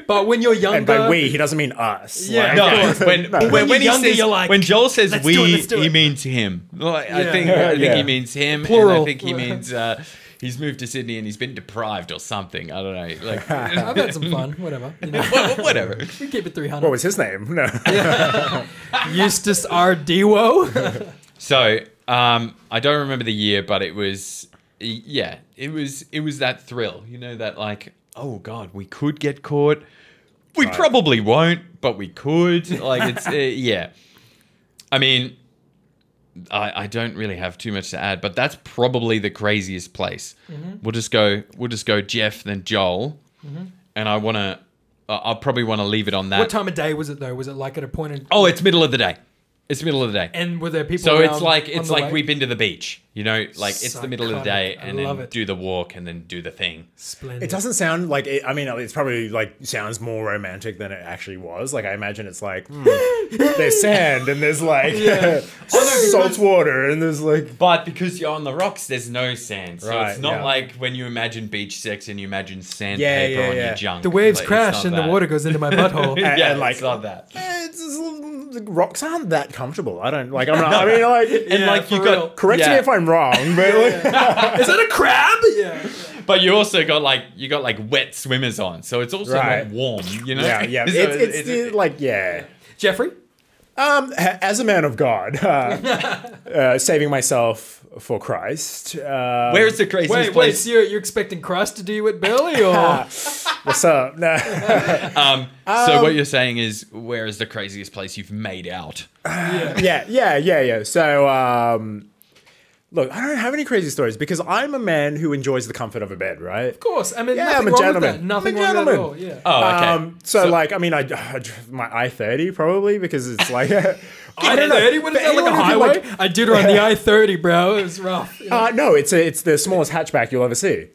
But when you're younger, And by we, he doesn't mean us. Yeah, Like, no, of course. when When he you're younger, says, you're like, when Joel says "Let's we, do it, let's do he it." means him. Like, I Yeah. think Yeah. he means him, Plural. and I think he means he's moved to Sydney and he's been deprived or something. I don't know. Like I've had some fun, whatever. whatever. We keep it 300. What was his name? No. Eustace R. Dewo. So I don't remember the year, but it was it was that thrill. That like, oh god, we could get caught. We probably won't, but we could. Like, it's, yeah. I mean, I don't really have too much to add, but that's probably the craziest place. We'll just go Jeff, then Joel. And I'll probably want to leave it on that. What time of day was it though? Was it like at a point in? Oh, it's middle of the day. It's middle of the day. And were there people? So around it's like on the way? we've been to the beach, you know, like it's the middle of the day, Psychotic. I and love then it. do the walk and then do the thing. Splendid. It doesn't sound like it. I mean, it's probably like sounds more romantic than it actually was. Like I imagine it's like there's sand and there's like salt water and there's like. But because you're on the rocks, there's no sand, so Right, it's not yeah. like when you imagine beach sex and you imagine sandpaper Yeah, on yeah. your junk. The waves Like, it's crash not and the that. water goes into my butthole. Yeah, and, like- it's not that. It's just, the rocks aren't that comfortable. I don't like. I'm not. I mean, like, And like you for got real. correct me yeah. if I'm wrong, but like, Is that a crab? Yeah. But you also got like wet swimmers on, so it's also Right. not warm, you know. yeah. So It's the, like yeah. Jeffrey. As a man of God, saving myself for Christ. Where's the craziest Wait, place? so you're expecting Christ to do you with Billy, or What's up? No. So what you're saying is, where is the craziest place you've made out? Yeah. So, look, I don't have any crazy stories because I'm a man who enjoys the comfort of a bed, right? of course? I mean, Yeah, nothing I'm a wrong gentleman. with that. Nothing I'm a wrong with that at gentleman. all. Yeah. Oh, okay. So, like, I mean, I my I-30 probably because it's like I don't know. I-30? What is But that, like a anyone who, highway? like- I did her on the I-30, bro. It was rough. You know? No, it's the smallest hatchback you'll ever see.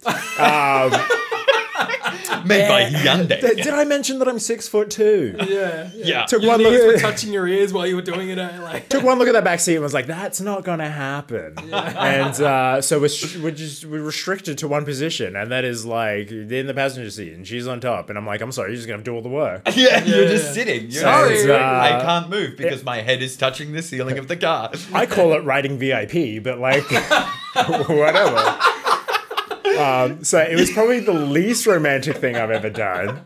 Made by Hyundai. Did I mention that I'm 6'2"? Yeah. Yeah. Took Your one knees were look. touching your ears while you were doing it. Like, Took one look at that back seat and was like, "That's not gonna happen." And so we're restricted to one position, and that is like in the passenger seat, and she's on top, and I'm like, "I'm sorry, you're just gonna do all the work." Yeah, you're Yeah. just sitting. You're Sorry. I can't move because my head is touching the ceiling of the car. I call it riding VIP, but like whatever. So it was probably the least romantic thing I've ever done.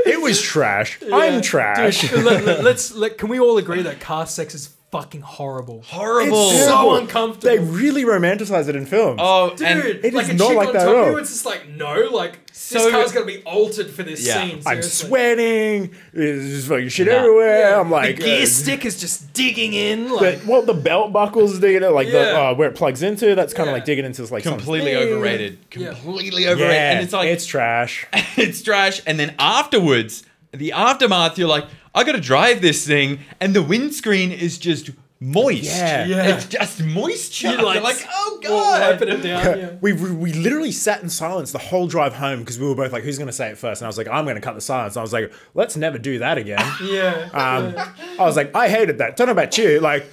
It was trash. I'm trash. Dude, can we all agree that car sex is fucking horrible? Horrible. It's So terrible. uncomfortable. They really romanticize it in films. Oh, Dude, and it like is a not chick like on that top at of all. you, it's just like, no, like, So- this car's going to be altered for this Yeah. scene. I'm seriously. sweating. There's just fucking shit Nah. everywhere. Yeah. I'm like, the gear stick is just digging in. the, Like, well, the belt buckle's digging it, like Yeah. where it plugs into. That's kind of Yeah. like digging into like completely something. overrated. Yeah. Completely overrated. Yeah, And it's like, it's trash. it's trash. And then afterwards, the aftermath, you're like, I got to drive this thing. And the windscreen is just moist. Yeah. Yeah. It's just moisture. You're You're like, like, oh, well, God. wiping it down. Yeah. We literally sat in silence the whole drive home because we were both like, "Who's going to say it first?" And I was like, "I'm going to cut the silence." And I was like, "Let's never do that again." Yeah. I was like, "I hated that." Don't know about you, like.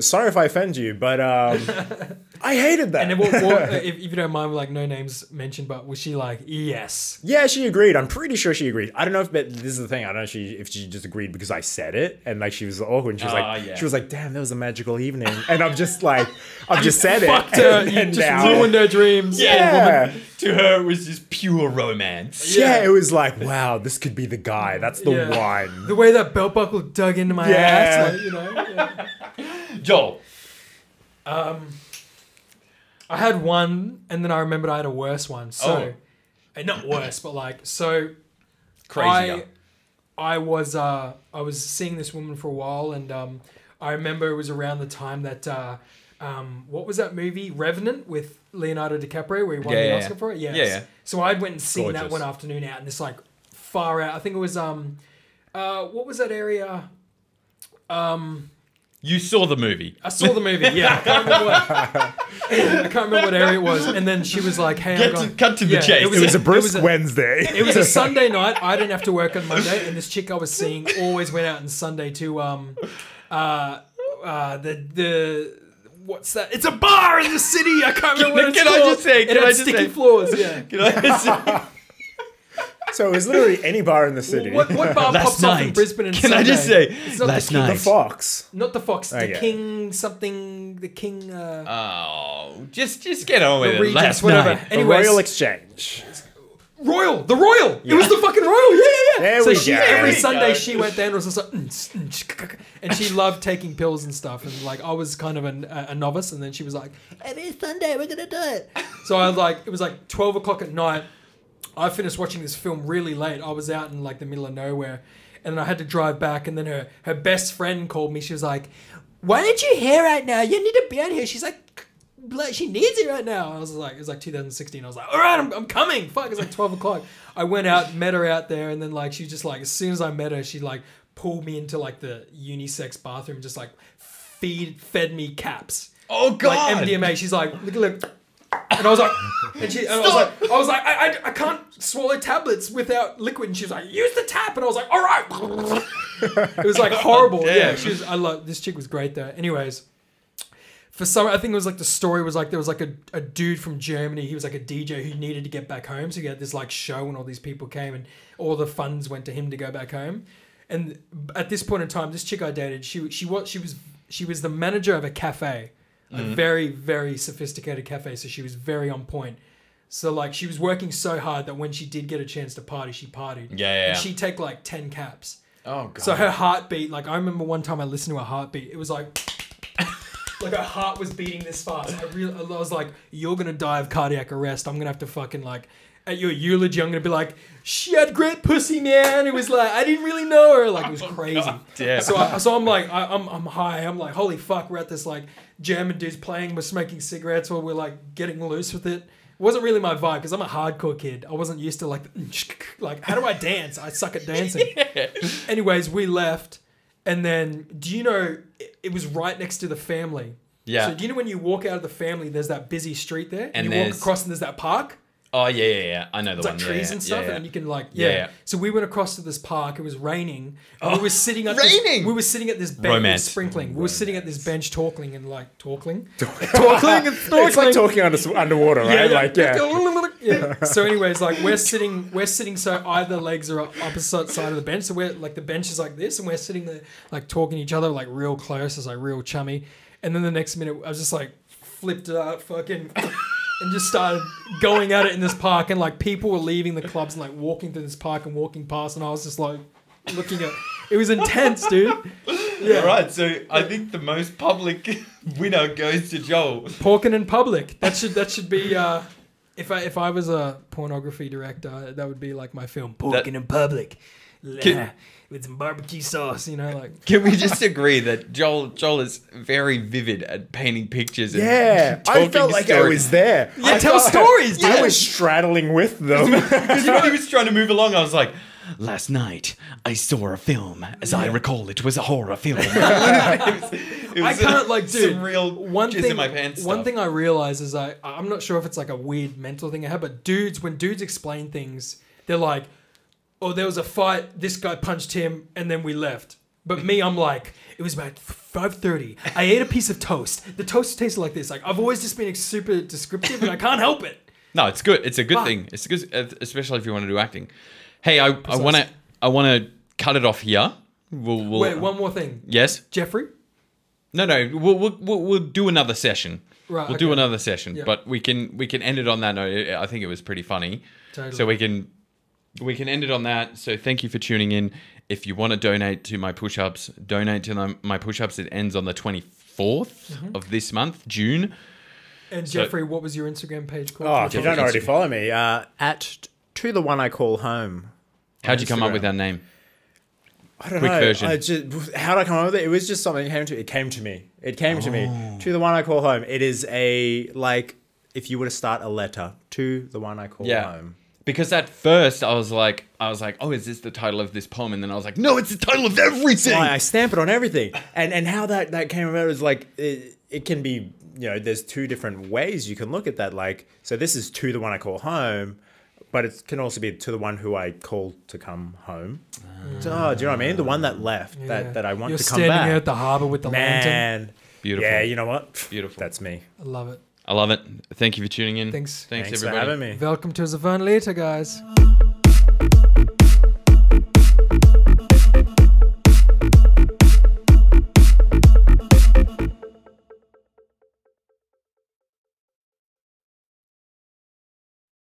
Sorry if I offend you, but I hated that. And then if you don't mind, like, no names mentioned, but was she like, yes? Yeah, she agreed. I'm pretty sure she agreed. I don't know but this is the thing. I don't know if she just agreed because I said it and like she was awkward. And she was like, yeah. she was like, "Damn, that was a magical evening." And I'm just like, I've just said it. Fucked her. And You then just now- ruined her dreams. Yeah. To her, it was just pure romance. Yeah, it was like, wow, this could be the guy. That's the Yeah. one. The way that belt buckle dug into my Yeah. ass, like, you know. Yeah. Joel. I had one, and then I remembered I had a worse one. So, not worse, but like, so Crazier. I was seeing this woman for a while, and I remember it was around the time that what was that movie, Revenant, with Leonardo DiCaprio, where he won the Oscar for it. Yes. Yeah. So I'd went and seen that Gorgeous. one afternoon out in this like far out. I think it was what was that area? You saw the movie. I saw the movie. Yeah, I can't remember what area it was. And then she was like, "Hey, I'm going." Cut to the chase. It was a brisk it Wednesday. It was a Sunday night. I didn't have to work on Monday, and this chick I was seeing always went out on Sunday to the what's that? It's a bar in the city. I can't remember what it's Can I called. just say- It can had I just sticky say- floors. Yeah. You know, So it was literally any bar in the city. What bar Last pops off in night. Brisbane and Can Sunday? I just say, It's not last the King, The night. Fox. not the Fox, the Okay. King something, the King. oh, just get on with The it. Regents, Last whatever. night. The Anyways, Royal Exchange. Royal, the Royal. It was the fucking Royal. Yeah. There So we she go. every There we Sunday go. she went there and was just like, and she loved taking pills and stuff. And like I was kind of a novice, and then she was like, "Every Sunday we're gonna do it." So I was like, it was like 12 o'clock at night. I finished watching this film really late. I was out in like the middle of nowhere, and I had to drive back. And then her best friend called me. She was like, "Why aren't you here right now? You need to be out here." She's like, she needs it right now. I was like, it was like 2016. I was like, all right, I'm coming. Fuck, it's like 12 o'clock. I went out, met her out there, and then like she just like, as soon as I met her, she like pulled me into like the unisex bathroom, and just like fed me caps. Oh God! Like MDMA. She's like, look. And I was like, I was like, I can't swallow tablets without liquid. And she was like, use the tap. And I was like, all right. It was like horrible. Damn. Yeah, I love this chick was great though. Anyways, for some, I think it was like the story was like there was like a dude from Germany. He was like a DJ who needed to get back home, so he had this like show, and all these people came, and all the funds went to him to go back home. And at this point in time, this chick I dated, she was the manager of a cafe. A very, very sophisticated cafe, so she was very on point. So like she was working so hard that when she did get a chance to party, she partied. Yeah. And she'd take like 10 caps. Oh God! So her heartbeat, like I remember one time I listened to her heartbeat, it was like her heart was beating this fast. I was like, you're gonna die of cardiac arrest. I'm gonna have to fucking like at your eulogy, I'm gonna be like, she had great pussy, man. It was like I didn't really know her. Like it was crazy. God damn. So I'm like, I'm high. I'm like, holy fuck, we're at this like German dudes playing, we're smoking cigarettes while we're like getting loose with it. It wasn't really my vibe because I'm a hardcore kid. I wasn't used to like how do I dance? I suck at dancing. Yeah. Anyways, we left, and then do you know it was right next to the family? Yeah. So do you know when you walk out of the family, there's that busy street there, And you walk there's- across and there's that park. Oh yeah. I know the It's one. like trees yeah, and stuff, yeah, yeah. and you can like Yeah. So we went across to this park. It was raining. And we were sitting at raining? we were sitting at this bench, Romance. sprinkling. We were sitting at this bench talking and like talking. It's like talking underwater, right? Yeah. So anyways, like we're sitting so either legs are opposite side of the bench. So we're like the bench is like this, and we're sitting there like talking to each other like real close, as like real chummy. And then the next minute, I was just like flipped it out, fucking. And just started going at it in this park, and like people were leaving the clubs and like walking through this park and walking past, and I was just like looking at. It was intense, dude. Yeah. All right, so I think the most public winner goes to Joel. Porking in public. That should be. If I was a pornography director, that would be like my film. Porking in public, with some barbecue sauce. You know, like. Can we just agree that Joel is very vivid at painting pictures? And Yeah, I talking felt like I stories. was there. Yeah, tell stories, dude. I was straddling with them. Because you know, he was trying to move along. I was like, last night I saw a film. As I recall, it was a horror film. It was I can't like, dude. some real One jizz thing, in my pants one stuff. thing I realize is I'm not sure if it's like a weird mental thing I have, but when dudes explain things, they're like, "Oh, there was a fight. This guy punched him, and then we left." But me, I'm like, it was about 5:30. I ate a piece of toast. The toast tasted like this. Like I've always just been super descriptive, and I can't help it. No, it's good. It's a good Fuck. thing. It's good, especially if you want to do acting. Hey, I want to cut it off here. We'll Wait, one more thing. Yes. Jeffrey. No. We'll do another session. Right, We'll do okay. another session, Yeah. but we can end it on that note. I think it was pretty funny. Totally. So we can end it on that. So thank you for tuning in. If you want to donate to my push-ups, donate to my push-ups. It ends on the 24th of this month, June. And Jeffrey, what was your Instagram page called? Oh, if you don't already follow me, at to the one I call home. How'd you come up Instagram. with that name? I don't Quick know. version. How did I come up with it? It was just something it came to me. It came to me. To the one I call home. It is like if you were to start a letter to the one I call home. Because at first I was like, oh, is this the title of this poem? And then I was like, no, it's the title of everything. I stamp it on everything. And how that came about is like it can be, there's two different ways you can look at that. Like, so this is to the one I call home, but it can also be to the one who I call to come home. So, do you know what I mean? The one that left, that I want You're to come back. standing here at the harbour with the lantern. Man. Beautiful. Yeah, you know what? Beautiful. That's me. I love it. I love it. Thank you for tuning in. Thanks Thanks Thanks for everybody. having me. Welcome to the Van later, guys.